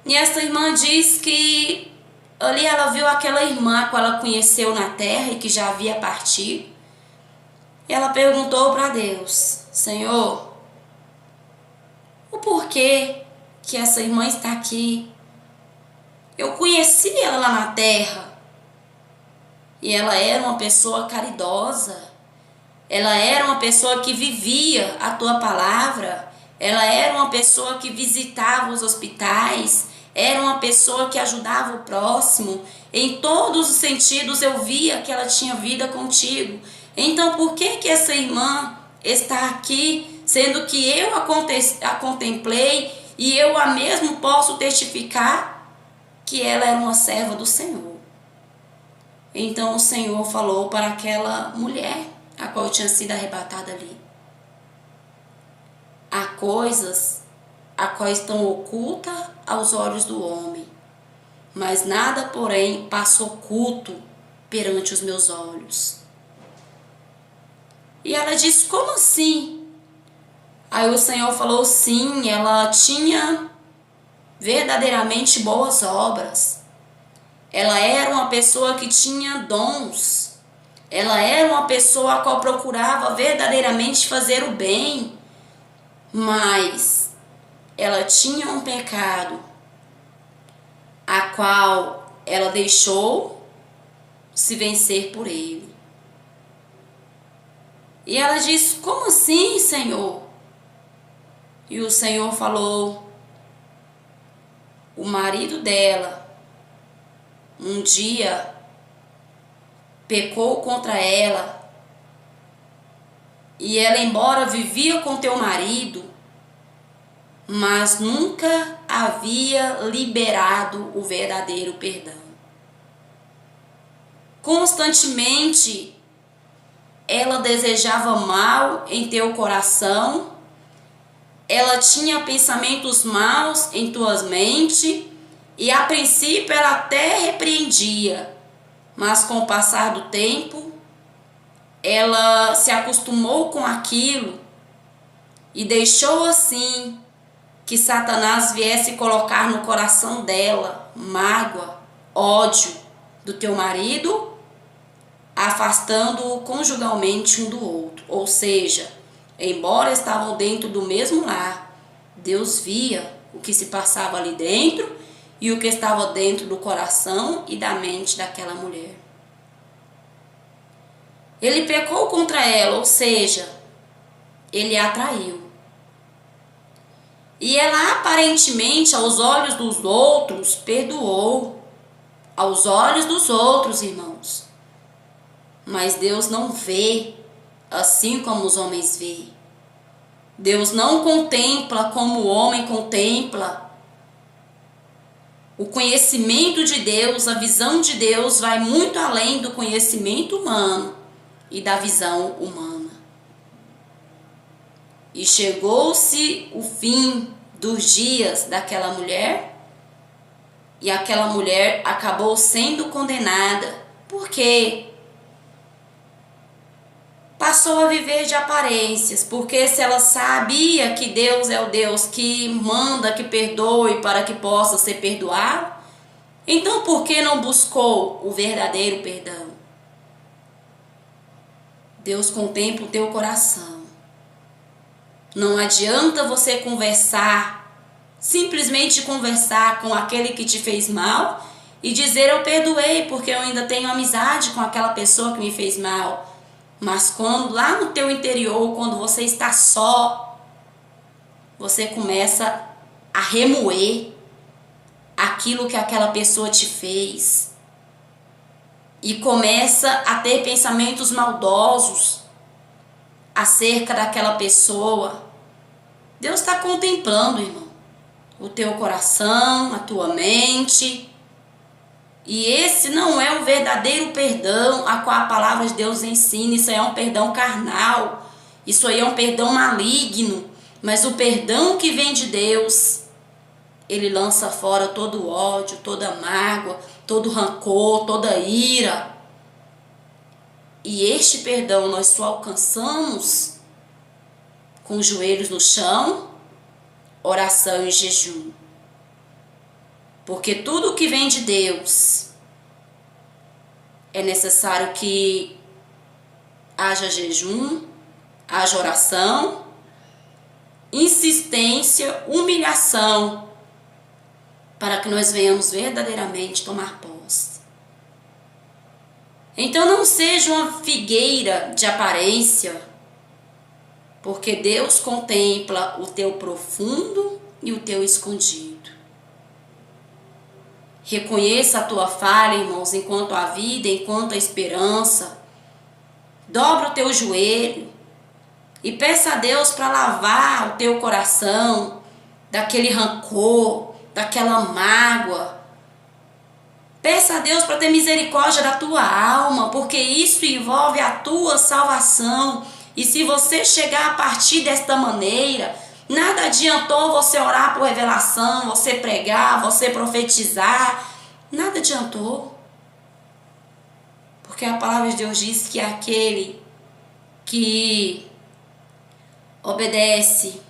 E essa irmã diz que ali ela viu aquela irmã que ela conheceu na terra e que já havia partido. ela perguntou para Deus: Senhor, o porquê que essa irmã está aqui? Eu conheci ela lá na terra e ela era uma pessoa caridosa, ela era uma pessoa que vivia a tua palavra, ela era uma pessoa que visitava os hospitais, era uma pessoa que ajudava o próximo. Em todos os sentidos eu via que ela tinha vida contigo. Então por que essa irmã está aqui, sendo que eu a contemplei e eu a mesmo posso testificar que ela era uma serva do Senhor? Então o Senhor falou para aquela mulher, a qual tinha sido arrebatada ali: há coisas a quais estão ocultas aos olhos do homem, mas nada, porém, passa oculto perante os meus olhos. E ela disse: como assim? Aí o Senhor falou: sim, ela tinha verdadeiramente boas obras. Ela era uma pessoa que tinha dons. Ela era uma pessoa a qual procurava verdadeiramente fazer o bem. Mas ela tinha um pecado, a qual ela deixou se vencer por ele. E ela disse: como assim, Senhor? E o Senhor falou: o marido dela um dia pecou contra ela, e ela, embora vivia com teu marido, mas nunca havia liberado o verdadeiro perdão. Constantemente ela desejava mal em teu coração, ela tinha pensamentos maus em tua mente, e a princípio ela até repreendia, mas com o passar do tempo ela se acostumou com aquilo e deixou assim que Satanás viesse colocar no coração dela mágoa, ódio do teu marido, afastando-o conjugalmente um do outro. Ou seja, embora estavam dentro do mesmo lar, Deus via o que se passava ali dentro e o que estava dentro do coração e da mente daquela mulher. Ele pecou contra ela, ou seja, ele a traiu. E ela aparentemente, aos olhos dos outros, perdoou. Aos olhos dos outros, irmãos. Mas Deus não vê assim como os homens veem. Deus não contempla como o homem contempla. O conhecimento de Deus, a visão de Deus vai muito além do conhecimento humano e da visão humana. E chegou-se o fim dos dias daquela mulher, e aquela mulher acabou sendo condenada. Por quê? Passou a viver de aparências, porque se ela sabia que Deus é o Deus que manda que perdoe para que possa ser perdoado, então por que não buscou o verdadeiro perdão? Deus contempla o teu coração. Não adianta você conversar, simplesmente conversar com aquele que te fez mal e dizer: eu perdoei porque eu ainda tenho amizade com aquela pessoa que me fez mal. Mas quando lá no teu interior, quando você está só, você começa a remoer aquilo que aquela pessoa te fez e começa a ter pensamentos maldosos acerca daquela pessoa. Deus está contemplando, irmão, o teu coração, a tua mente. E esse não é o verdadeiro perdão a qual a palavra de Deus ensina. Isso aí é um perdão carnal, isso aí é um perdão maligno. Mas o perdão que vem de Deus, ele lança fora todo o ódio, toda mágoa, todo rancor, toda ira. E este perdão nós só alcançamos com os joelhos no chão, oração e jejum. Porque tudo que vem de Deus é necessário que haja jejum, haja oração, insistência, humilhação, para que nós venhamos verdadeiramente tomar posse. Então não seja uma figueira de aparência, porque Deus contempla o teu profundo e o teu escondido. Reconheça a tua falha, irmãos, enquanto a vida, enquanto a esperança. Dobra o teu joelho e peça a Deus para lavar o teu coração daquele rancor, daquela mágoa. Peça a Deus para ter misericórdia da tua alma, porque isso envolve a tua salvação. E se você chegar a partir desta maneira, nada adiantou você orar por revelação, você pregar, você profetizar. Nada adiantou. Porque a palavra de Deus diz que aquele que obedece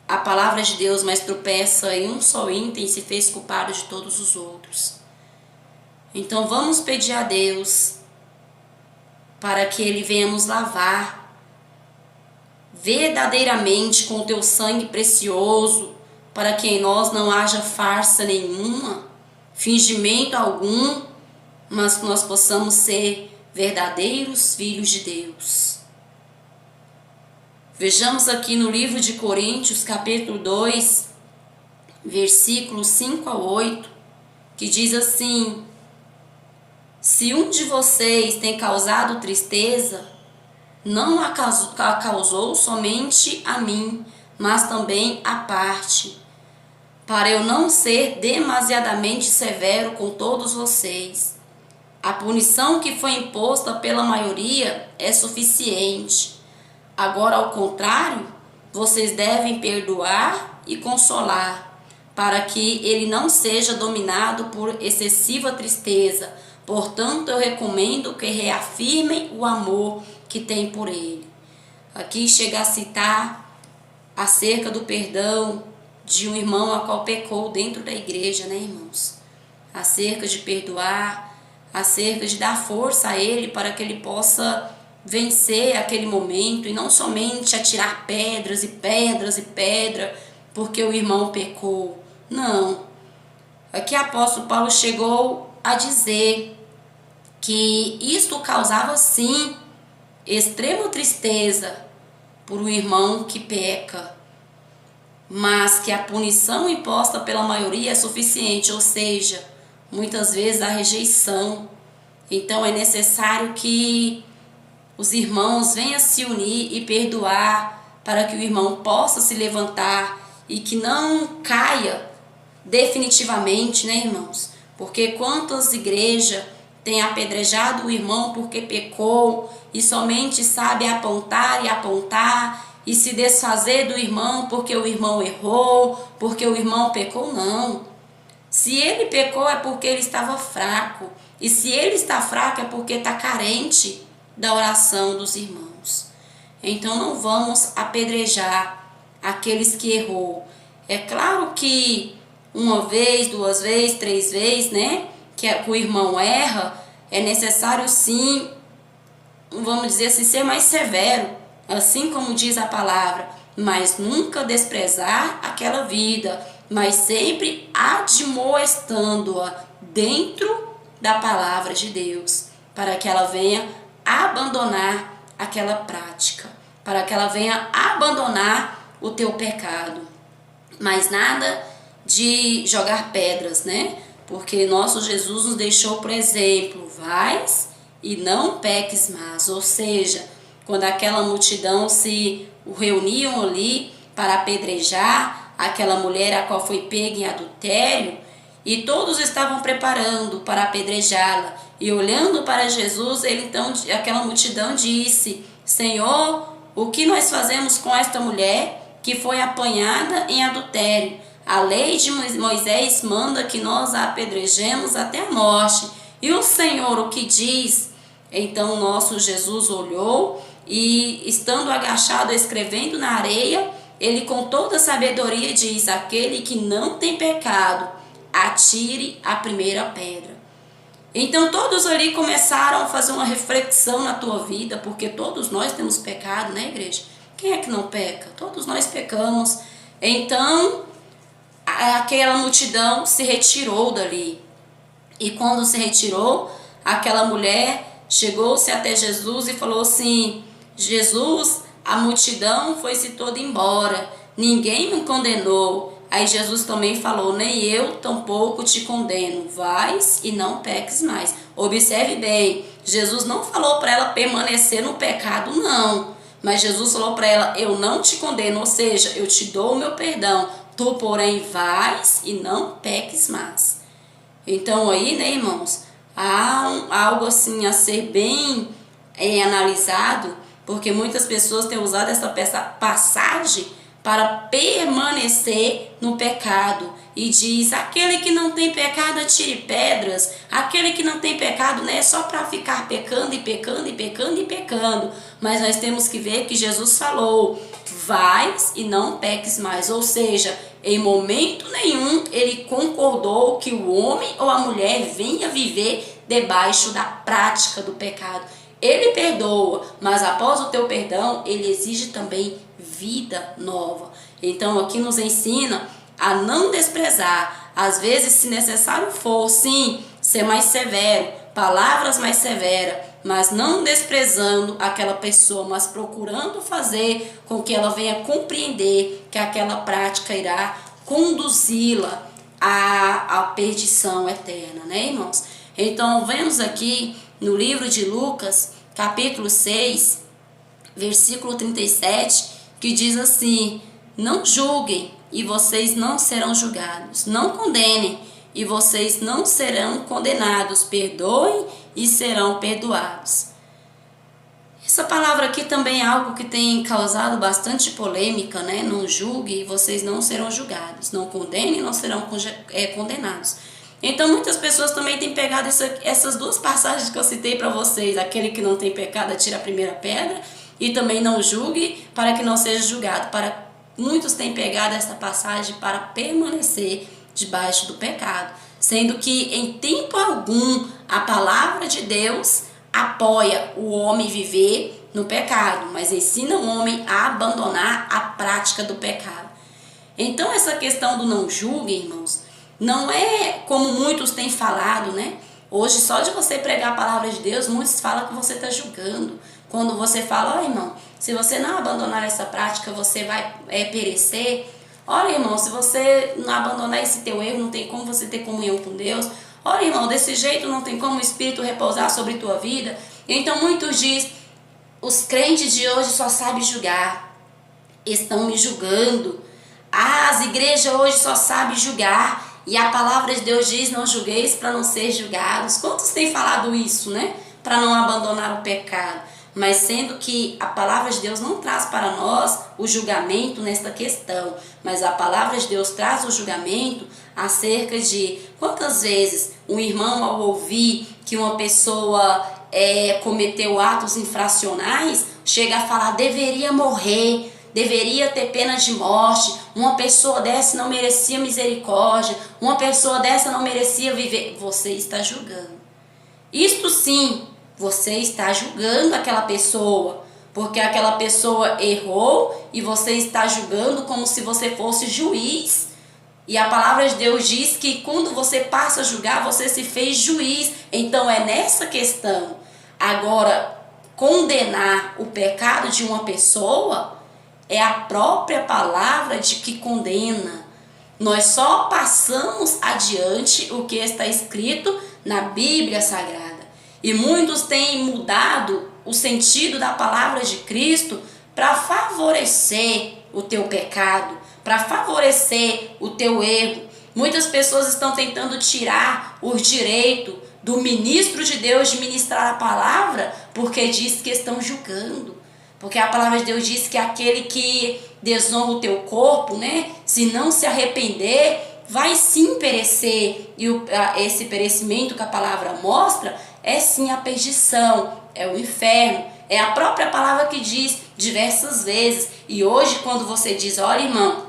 a palavra de Deus, mas tropeça em um só item, se fez culpado de todos os outros. Então vamos pedir a Deus para que Ele venha nos lavar verdadeiramente com o teu sangue precioso, para que em nós não haja farsa nenhuma, fingimento algum, mas que nós possamos ser verdadeiros filhos de Deus. Vejamos aqui no livro de Coríntios, capítulo 2, versículos 5 a 8, que diz assim: se um de vocês tem causado tristeza, não a causou somente a mim, mas também à parte, para eu não ser demasiadamente severo com todos vocês. A punição que foi imposta pela maioria é suficiente. Agora, ao contrário, vocês devem perdoar e consolar, para que ele não seja dominado por excessiva tristeza. Portanto, eu recomendo que reafirmem o amor que tem por ele. Aqui chega a citar acerca do perdão de um irmão a qual pecou dentro da igreja, né, irmãos? Acerca de perdoar, acerca de dar força a ele para que ele possa vencer aquele momento e não somente atirar pedras e pedras e pedra porque o irmão pecou. Não. Aqui o apóstolo Paulo chegou a dizer que isto causava sim extrema tristeza por um irmão que peca, mas que a punição imposta pela maioria é suficiente, ou seja, muitas vezes a rejeição. Então é necessário que os irmãos venham se unir e perdoar, para que o irmão possa se levantar e que não caia definitivamente, né, irmãos? Porque quantas igrejas têm apedrejado o irmão porque pecou e somente sabe apontar e apontar e se desfazer do irmão porque o irmão errou, porque o irmão pecou? Não. Se ele pecou é porque ele estava fraco, e se ele está fraco é porque está carente da oração dos irmãos. Então não vamos apedrejar aqueles que errou. É claro que uma vez, duas vezes, três vezes, né, que o irmão erra, é necessário sim, vamos dizer assim, ser mais severo, assim como diz a palavra, mas nunca desprezar aquela vida, mas sempre admoestando-a dentro da palavra de Deus, para que ela venha abandonar aquela prática, para que ela venha abandonar o teu pecado. Mas nada de jogar pedras, né? Porque nosso Jesus nos deixou, por exemplo, vais e não peques mais. Ou seja, quando aquela multidão se reuniam ali para apedrejar aquela mulher a qual foi pega em adultério, e todos estavam preparando para apedrejá-la, e olhando para Jesus, aquela multidão disse: Senhor, o que nós fazemos com esta mulher que foi apanhada em adultério? A lei de Moisés manda que nós a apedrejemos até a morte. E o Senhor o que diz? Então nosso Jesus olhou e, estando agachado escrevendo na areia, ele com toda sabedoria diz: aquele que não tem pecado, atire a primeira pedra. Então todos ali começaram a fazer uma reflexão na tua vida, porque todos nós temos pecado, né, igreja? Quem é que não peca? Todos nós pecamos. Então aquela multidão se retirou dali. E quando se retirou, aquela mulher chegou-se até Jesus e falou assim: Jesus, a multidão foi-se toda embora, ninguém me condenou. Aí Jesus também falou: nem eu tampouco te condeno, vais e não peques mais. Observe bem, Jesus não falou para ela permanecer no pecado, não. Mas Jesus falou para ela: eu não te condeno, ou seja, eu te dou o meu perdão. Tu, porém, vais e não peques mais. Então aí, né, irmãos, há algo assim a ser bem analisado, porque muitas pessoas têm usado essa passagem para permanecer no pecado. E diz: aquele que não tem pecado atire pedras, aquele que não tem pecado, né, é só para ficar pecando e pecando e pecando e pecando. Mas nós temos que ver que Jesus falou: vais e não peques mais, ou seja, em momento nenhum ele concordou que o homem ou a mulher venha viver debaixo da prática do pecado. Ele perdoa, mas após o teu perdão, ele exige também vida nova. Então aqui nos ensina a não desprezar, às vezes, se necessário for, sim, ser mais severo, palavras mais severas, mas não desprezando aquela pessoa, mas procurando fazer com que ela venha compreender que aquela prática irá conduzi-la à perdição eterna, né, irmãos? Então, vemos aqui no livro de Lucas, capítulo 6, versículo 37, que diz assim: não julguem e vocês não serão julgados, não condenem e vocês não serão condenados, perdoem e serão perdoados. Essa palavra aqui também é algo que tem causado bastante polêmica, né? Não julgue e vocês não serão julgados, não condenem e não serão condenados. Então muitas pessoas também têm pegado essas duas passagens que eu citei para vocês: aquele que não tem pecado atira a primeira pedra, e também não julgue para que não seja julgado. Muitos têm pegado essa passagem para permanecer debaixo do pecado, sendo que em tempo algum a palavra de Deus apoia o homem viver no pecado, mas ensina o homem a abandonar a prática do pecado. Então essa questão do não julgue, irmãos, não é como muitos têm falado, né? Hoje, só de você pregar a palavra de Deus, muitos falam que você está julgando. Quando você fala: ó, irmão, se você não abandonar essa prática, você vai perecer. Olha, irmão, se você não abandonar esse teu erro, não tem como você ter comunhão com Deus. Olha, irmão, desse jeito não tem como o Espírito repousar sobre tua vida. Então muitos dizem: os crentes de hoje só sabem julgar, estão me julgando. As igrejas hoje só sabem julgar. E a palavra de Deus diz: não julgueis para não ser julgados. Quantos têm falado isso, né? Para não abandonar o pecado. Mas sendo que a palavra de Deus não traz para nós o julgamento nesta questão, mas a palavra de Deus traz o julgamento acerca de quantas vezes um irmão, ao ouvir que uma pessoa cometeu atos infracionais, chega a falar: deveria morrer, deveria ter pena de morte, uma pessoa dessa não merecia misericórdia, uma pessoa dessa não merecia viver. Você está julgando. Isto sim, você está julgando aquela pessoa, porque aquela pessoa errou e você está julgando como se você fosse juiz. E a palavra de Deus diz que quando você passa a julgar, você se fez juiz. Então é nessa questão. Agora, condenar o pecado de uma pessoa é a própria palavra de que condena. Nós só passamos adiante o que está escrito na Bíblia Sagrada. E muitos têm mudado o sentido da palavra de Cristo para favorecer o teu pecado, para favorecer o teu erro. Muitas pessoas estão tentando tirar o direito do ministro de Deus de ministrar a palavra, porque diz que estão julgando. Porque a palavra de Deus diz que aquele que desonra o teu corpo, né, se não se arrepender, vai sim perecer. E esse perecimento que a palavra mostra é sim a perdição, é o inferno. É a própria palavra que diz diversas vezes. E hoje, quando você diz: olha, irmão,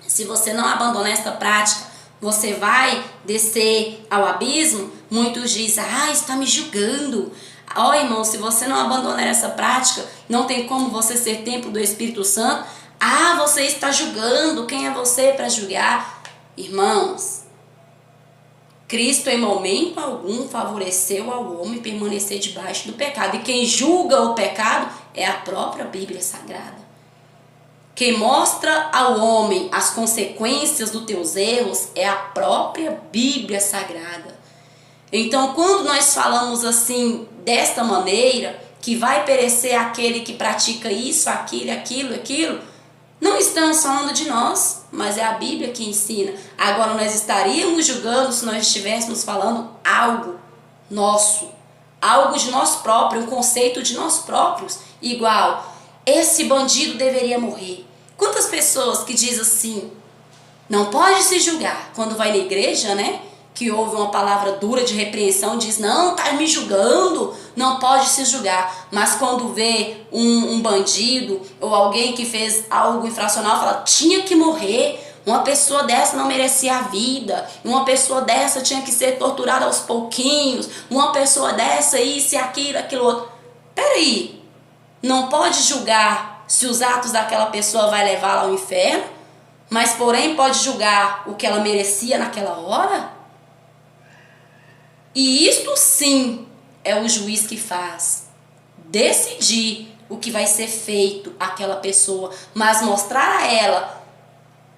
se você não abandonar esta prática, você vai descer ao abismo, muitos dizem, está me julgando. Irmão, se você não abandonar essa prática, não tem como você ser templo do Espírito Santo. Você está julgando, quem é você para julgar? Irmãos, Cristo em momento algum favoreceu ao homem permanecer debaixo do pecado. E quem julga o pecado é a própria Bíblia Sagrada. Quem mostra ao homem as consequências dos teus erros é a própria Bíblia Sagrada. Então, quando nós falamos assim, desta maneira, que vai perecer aquele que pratica isso, aquilo, não estamos falando de nós, mas é a Bíblia que ensina. Agora, nós estaríamos julgando se nós estivéssemos falando algo nosso, algo de nós próprios, um conceito de nós próprios, igual, esse bandido deveria morrer. Quantas pessoas que dizem assim, não pode se julgar, quando vai na igreja, né? Que ouve uma palavra dura de repreensão, diz, não, tá me julgando, não pode se julgar. Mas quando vê um bandido ou alguém que fez algo infracional, fala, tinha que morrer, uma pessoa dessa não merecia a vida, uma pessoa dessa tinha que ser torturada aos pouquinhos, uma pessoa dessa, isso e aquilo outro. Peraí, não pode julgar se os atos daquela pessoa vai levá-la ao inferno, mas porém pode julgar o que ela merecia naquela hora? E isto sim é o juiz que faz decidir o que vai ser feito àquela pessoa, mas mostrar a ela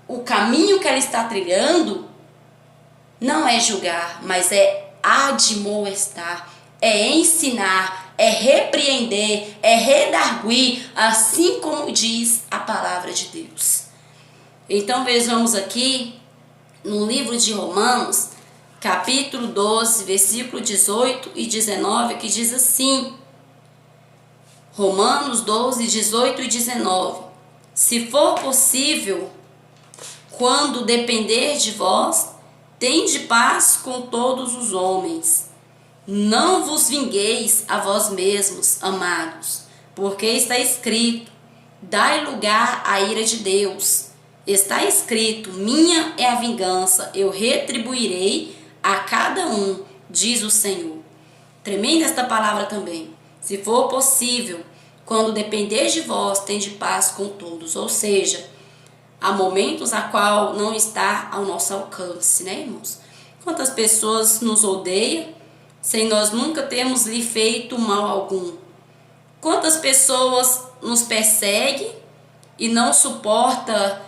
o caminho que ela está trilhando não é julgar, mas é admoestar, é ensinar, é repreender, é redarguir, assim como diz a palavra de Deus. Então vejamos aqui no livro de Romanos, capítulo 12, versículo 18 e 19, que diz assim, Romanos 12, 18 e 19, se for possível, quando depender de vós, tende paz com todos os homens. Não vos vingueis a vós mesmos, amados, porque está escrito, dai lugar à ira de Deus. Está escrito, minha é a vingança, eu retribuirei a cada um, diz o Senhor. Tremenda esta palavra também. Se for possível, quando depender de vós, tende paz com todos. Ou seja, há momentos a qual não está ao nosso alcance, né, irmãos? Quantas pessoas nos odeiam sem nós nunca termos lhe feito mal algum? Quantas pessoas nos perseguem e não suporta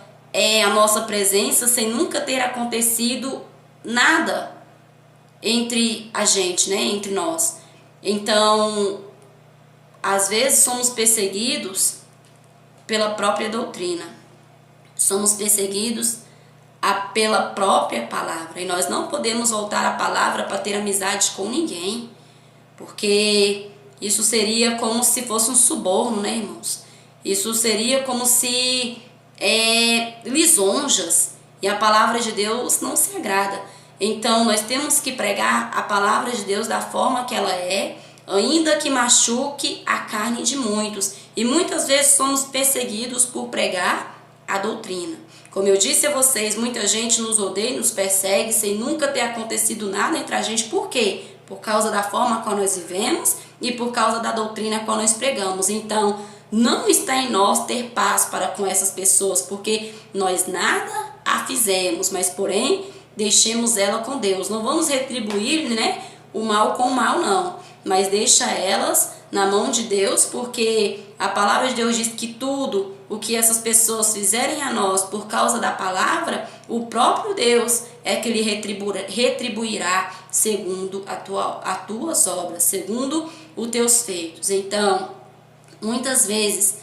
a nossa presença sem nunca ter acontecido nada entre a gente, né, entre nós? Então, às vezes somos perseguidos pela própria doutrina, somos perseguidos pela própria palavra, e nós não podemos voltar à palavra para ter amizade com ninguém, porque isso seria como se fosse um suborno, né, irmãos? Isso seria como se lisonjas, e a palavra de Deus não se agrada. Então nós temos que pregar a palavra de Deus da forma que ela é, ainda que machuque a carne de muitos, e muitas vezes somos perseguidos por pregar a doutrina. Como eu disse a vocês, muita gente nos odeia, nos persegue sem nunca ter acontecido nada entre a gente. Por quê? Por causa da forma como nós vivemos e por causa da doutrina qual nós pregamos. Então, não está em nós ter paz para com essas pessoas, porque nós nada a fizemos, mas porém deixemos ela com Deus. Não vamos retribuir, né, o mal com o mal, não, mas deixa elas na mão de Deus, porque a palavra de Deus diz que tudo o que essas pessoas fizerem a nós por causa da palavra, o próprio Deus é que lhe retribuirá segundo as tuas obras, segundo os teus feitos. Então, muitas vezes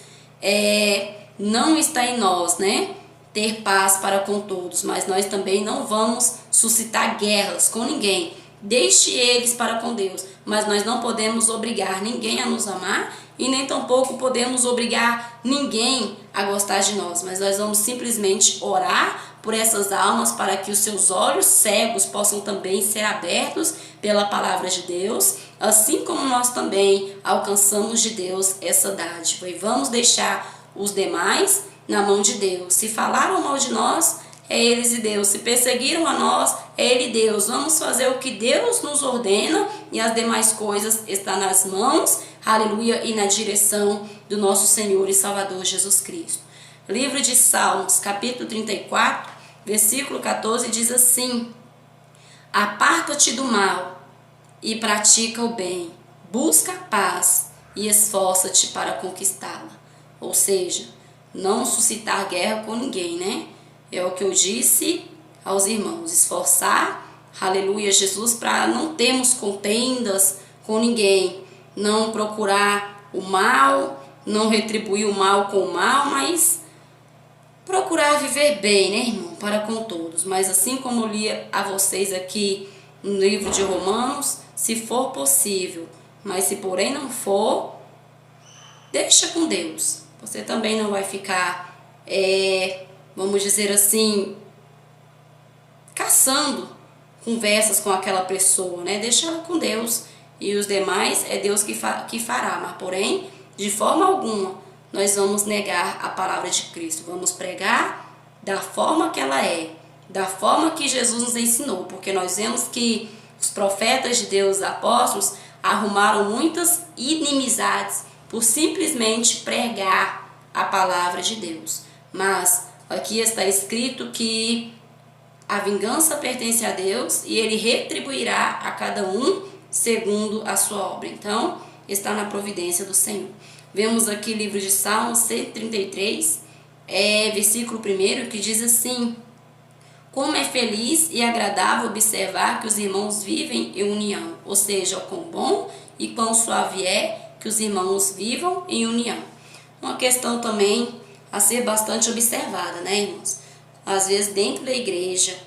não está em nós, né, ter paz para com todos, mas nós também não vamos suscitar guerras com ninguém. Deixe eles para com Deus, mas nós não podemos obrigar ninguém a nos amar e nem tampouco podemos obrigar ninguém a gostar de nós, mas nós vamos simplesmente orar por essas almas para que os seus olhos cegos possam também ser abertos pela palavra de Deus, assim como nós também alcançamos de Deus essa dádiva. E vamos deixar os demais na mão de Deus. Se falaram mal de nós, é eles e Deus. Se perseguiram a nós, é Ele e Deus. Vamos fazer o que Deus nos ordena e as demais coisas estão nas mãos, aleluia, e na direção do nosso Senhor e Salvador Jesus Cristo. Livro de Salmos, capítulo 34, versículo 14, diz assim: aparta-te do mal e pratica o bem, busca a paz e esforça-te para conquistá-la. Ou seja, não suscitar guerra com ninguém, né? É o que eu disse aos irmãos, esforçar, aleluia, Jesus, para não termos contendas com ninguém, não procurar o mal, não retribuir o mal com o mal, mas procurar viver bem, né, irmão, para com todos. Mas assim como eu li a vocês aqui no livro de Romanos, se for possível, mas se porém não for, deixa com Deus. Você também não vai ficar, vamos dizer assim, caçando conversas com aquela pessoa, né? Deixa ela com Deus, e os demais é Deus que fará. Mas porém, de forma alguma, nós vamos negar a palavra de Cristo. Vamos pregar da forma que ela é, da forma que Jesus nos ensinou, porque nós vemos que os profetas de Deus, apóstolos, arrumaram muitas inimizades por simplesmente pregar a palavra de Deus. Mas aqui está escrito que a vingança pertence a Deus e Ele retribuirá a cada um segundo a sua obra. Então, está na providência do Senhor. Vemos aqui o livro de Salmos 133, versículo 1, que diz assim: como é feliz e agradável observar que os irmãos vivem em união. Ou seja, quão bom e quão suave é que os irmãos vivam em união. Uma questão também a ser bastante observada, né, irmãos? Às vezes dentro da igreja,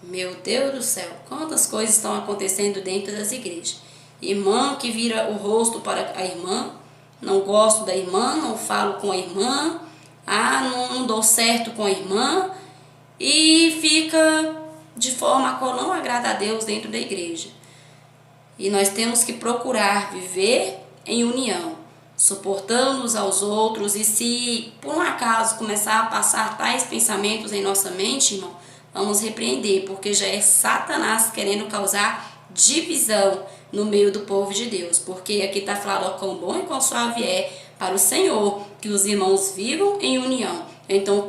meu Deus do céu, quantas coisas estão acontecendo dentro das igrejas. Irmã que vira o rosto para a irmã, não gosto da irmã, não falo com a irmã, não dou certo com a irmã, e fica de forma a qual não agrada a Deus dentro da igreja. E nós temos que procurar viver em união, suportando uns aos outros, e se por um acaso começar a passar tais pensamentos em nossa mente, irmão, vamos repreender, porque já é Satanás querendo causar divisão no meio do povo de Deus, porque aqui está falado, ó, quão bom e quão suave é para o Senhor que os irmãos vivam em união. Então,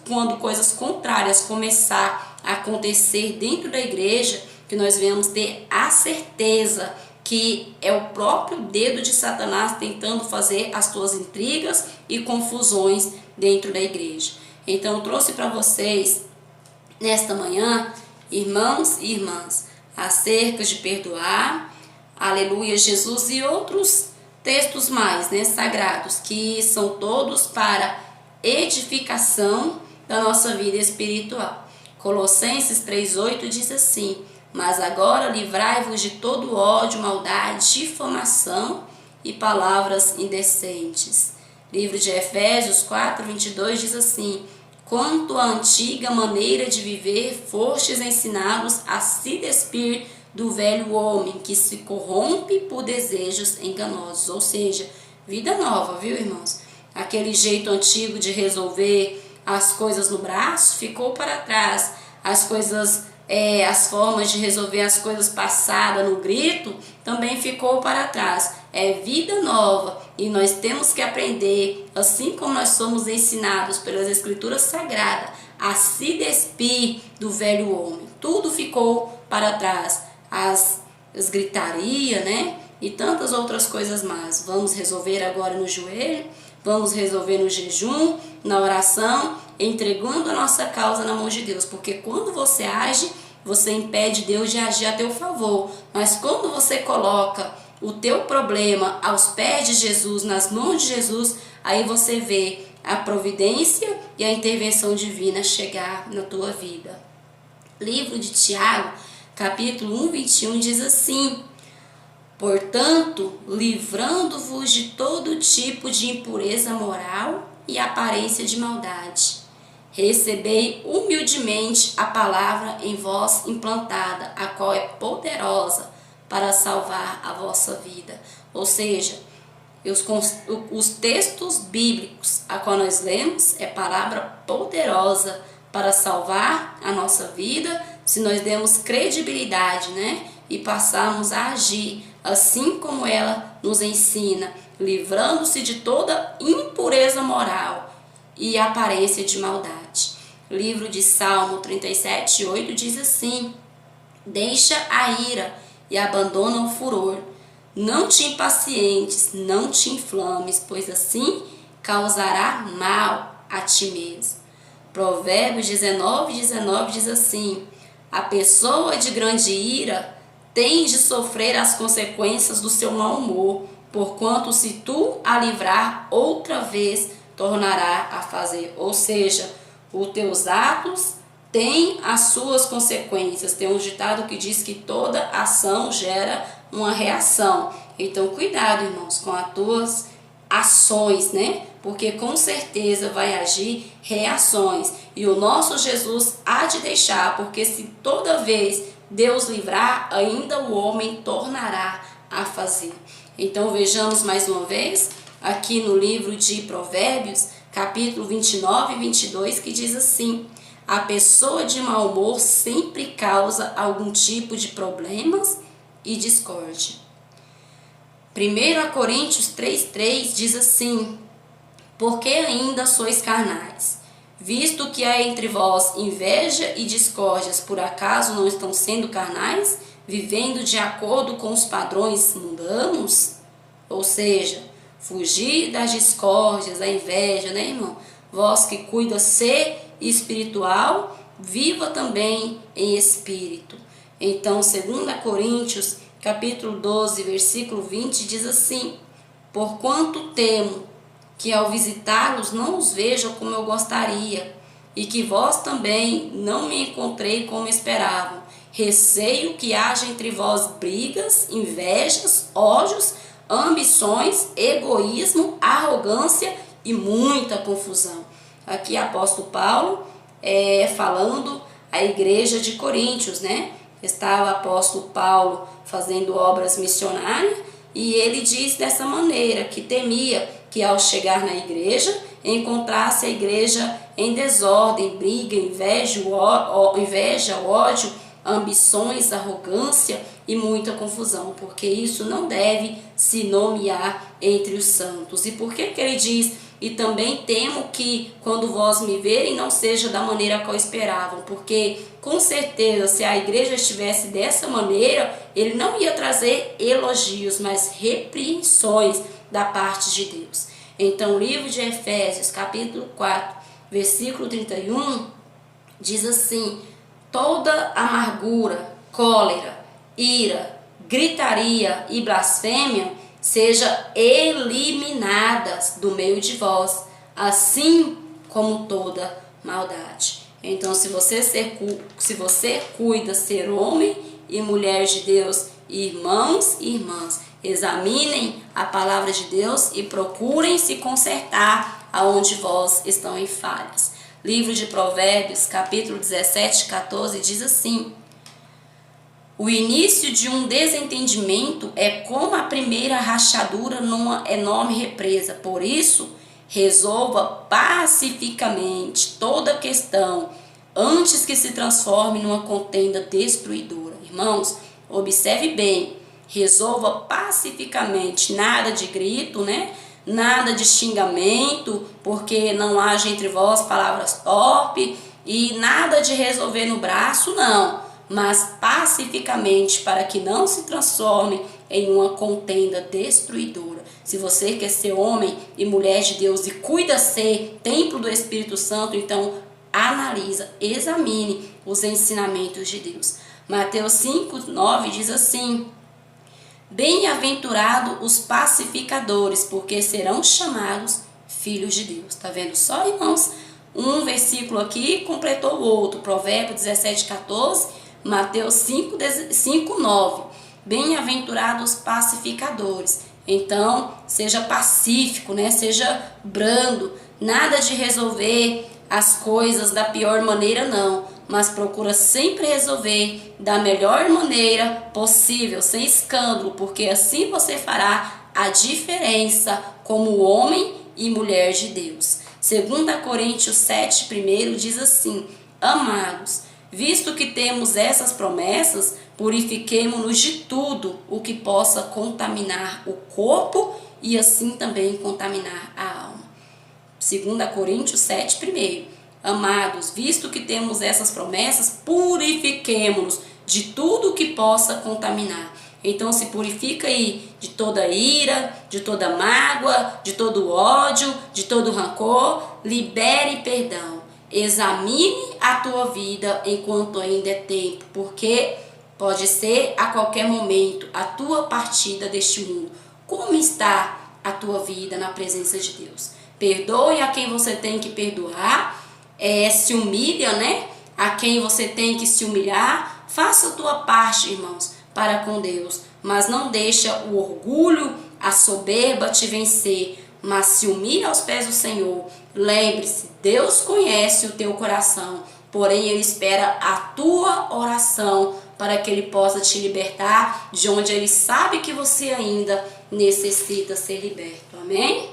quando coisas contrárias começar a acontecer dentro da igreja, que nós venhamos ter a certeza que é o próprio dedo de Satanás tentando fazer as suas intrigas e confusões dentro da igreja. Então, eu trouxe para vocês, nesta manhã, irmãos e irmãs, acerca de perdoar, aleluia, Jesus, e outros textos mais, né, sagrados, que são todos para edificação da nossa vida espiritual. Colossenses 3,8 diz assim: mas agora livrai-vos de todo ódio, maldade, difamação e palavras indecentes. Livro de Efésios 4:22 diz assim: quanto à antiga maneira de viver, fostes ensinados a se despir do velho homem, que se corrompe por desejos enganosos. Ou seja, vida nova, viu, irmãos? Aquele jeito antigo de resolver as coisas no braço ficou para trás. As formas de resolver as coisas passadas no grito também ficou para trás. É vida nova, e nós temos que aprender, assim como nós somos ensinados pelas Escrituras Sagradas, a se despir do velho homem. Tudo ficou para trás, as gritarias, né? E tantas outras coisas mais. Vamos resolver agora no joelho, vamos resolver no jejum, na oração, entregando a nossa causa na mão de Deus. Porque quando você age, você impede Deus de agir a teu favor. Mas quando você coloca o teu problema aos pés de Jesus, nas mãos de Jesus, aí você vê a providência e a intervenção divina chegar na tua vida. Livro de Tiago, capítulo 1:21 diz assim: portanto, livrando-vos de todo tipo de impureza moral e aparência de maldade, recebei humildemente a palavra em vós implantada, a qual é poderosa para salvar a vossa vida. Ou seja, os textos bíblicos a qual nós lemos é palavra poderosa para salvar a nossa vida, se nós demos credibilidade, né? E passarmos a agir assim como ela nos ensina, livrando-se de toda impureza moral e aparência de maldade. Livro de Salmo 37:8 diz assim: deixa a ira e abandona o furor. Não te impacientes, não te inflames, pois assim causará mal a ti mesmo. Provérbios 19:19 diz assim: a pessoa de grande ira tem de sofrer as consequências do seu mau humor, porquanto se tu a livrar outra vez, tornará a fazer. Ou seja, os teus atos têm as suas consequências. Tem um ditado que diz que toda ação gera uma reação. Então, cuidado, irmãos, com as tuas ações, né? Porque com certeza vai agir reações. E o nosso Jesus há de deixar, porque se toda vez Deus livrar, ainda o homem tornará a fazer. Então vejamos mais uma vez aqui no livro de Provérbios, capítulo 29 e 22, que diz assim: a pessoa de mau humor sempre causa algum tipo de problemas e discórdia. 1 Coríntios 3:3 diz assim: porque ainda sois carnais, visto que há entre vós inveja e discórdias, por acaso não estão sendo carnais, vivendo de acordo com os padrões mundanos? Ou seja, fugir das discórdias, da inveja, né, irmão? Vós que cuida ser espiritual, viva também em espírito. Então, 2 Coríntios, capítulo 12, versículo 20, diz assim: porquanto temo que ao visitá-los não os veja como eu gostaria, e que vós também não me encontrei como esperavam. Receio que haja entre vós brigas, invejas, ódios, ambições, egoísmo, arrogância e muita confusão. Aqui apóstolo Paulo falando à igreja de Coríntios, né? Estava o apóstolo Paulo fazendo obras missionárias e ele diz dessa maneira que temia que ao chegar na igreja encontrasse a igreja em desordem, briga, inveja, ódio, ambições, arrogância e muita confusão, porque isso não deve se nomear entre os santos. E por que ele diz: e também temo que quando vós me verem não seja da maneira que eu esperavam? Porque com certeza se a igreja estivesse dessa maneira, ele não ia trazer elogios, mas repreensões da parte de Deus. Então o livro de Efésios, capítulo 4, versículo 31, diz assim: toda amargura, cólera, ira, gritaria e blasfêmia seja eliminadas do meio de vós, assim como toda maldade. Então, se você cuida ser homem e mulher de Deus, irmãos e irmãs, examinem a palavra de Deus e procurem se consertar aonde vós estão em falhas. Livro de Provérbios, capítulo 17:14, diz assim: o início de um desentendimento é como a primeira rachadura numa enorme represa. Por isso, resolva pacificamente toda questão antes que se transforme numa contenda destruidora. Irmãos, observe bem, resolva pacificamente, nada de grito, né? Nada de xingamento, porque não haja entre vós palavras torpes, e nada de resolver no braço, não, mas pacificamente, para que não se transforme em uma contenda destruidora. Se você quer ser homem e mulher de Deus e cuida ser templo do Espírito Santo, então analisa, examine os ensinamentos de Deus. Mateus 5:9 diz assim: bem-aventurados os pacificadores, porque serão chamados filhos de Deus. Tá vendo só, irmãos? Um versículo aqui completou o outro. Provérbios 17:14, Mateus 5:9. Bem-aventurados os pacificadores. Então, seja pacífico, né? Seja brando. Nada de resolver as coisas da pior maneira, não. Mas procura sempre resolver da melhor maneira possível, sem escândalo, porque assim você fará a diferença como homem e mulher de Deus. 2 Coríntios 7:1 diz assim: Amados, visto que temos essas promessas, purifiquemo-nos de tudo o que possa contaminar o corpo e assim também contaminar a alma. 2 Coríntios 7, 1. Amados, visto que temos essas promessas, purifiquemo-nos de tudo o que possa contaminar. Então se purifica aí de toda ira, de toda mágoa, de todo ódio, de todo rancor, libere perdão. Examine a tua vida enquanto ainda é tempo, porque pode ser a qualquer momento a tua partida deste mundo. Como está a tua vida na presença de Deus? Perdoe a quem você tem que perdoar, se humilha, né? A quem você tem que se humilhar. Faça a tua parte, irmãos, para com Deus, mas não deixa o orgulho, a soberba te vencer, mas se humilha aos pés do Senhor. Lembre-se, Deus conhece o teu coração, porém Ele espera a tua oração para que Ele possa te libertar de onde Ele sabe que você ainda necessita ser liberto. Amém?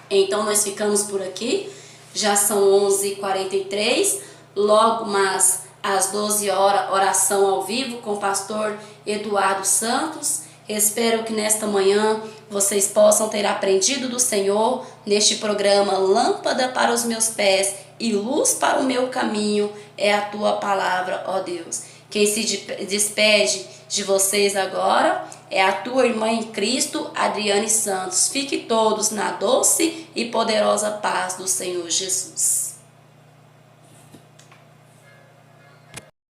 Então nós ficamos por aqui, já são 11h43, logo mais às 12 horas, oração ao vivo com o pastor Eduardo Santos. Espero que nesta manhã vocês possam ter aprendido do Senhor neste programa Lâmpada para os meus pés e luz para o meu caminho é a tua palavra, ó Deus. Quem se despede de vocês agora é a tua irmã em Cristo, Adriane Santos. Fique todos na doce e poderosa paz do Senhor Jesus.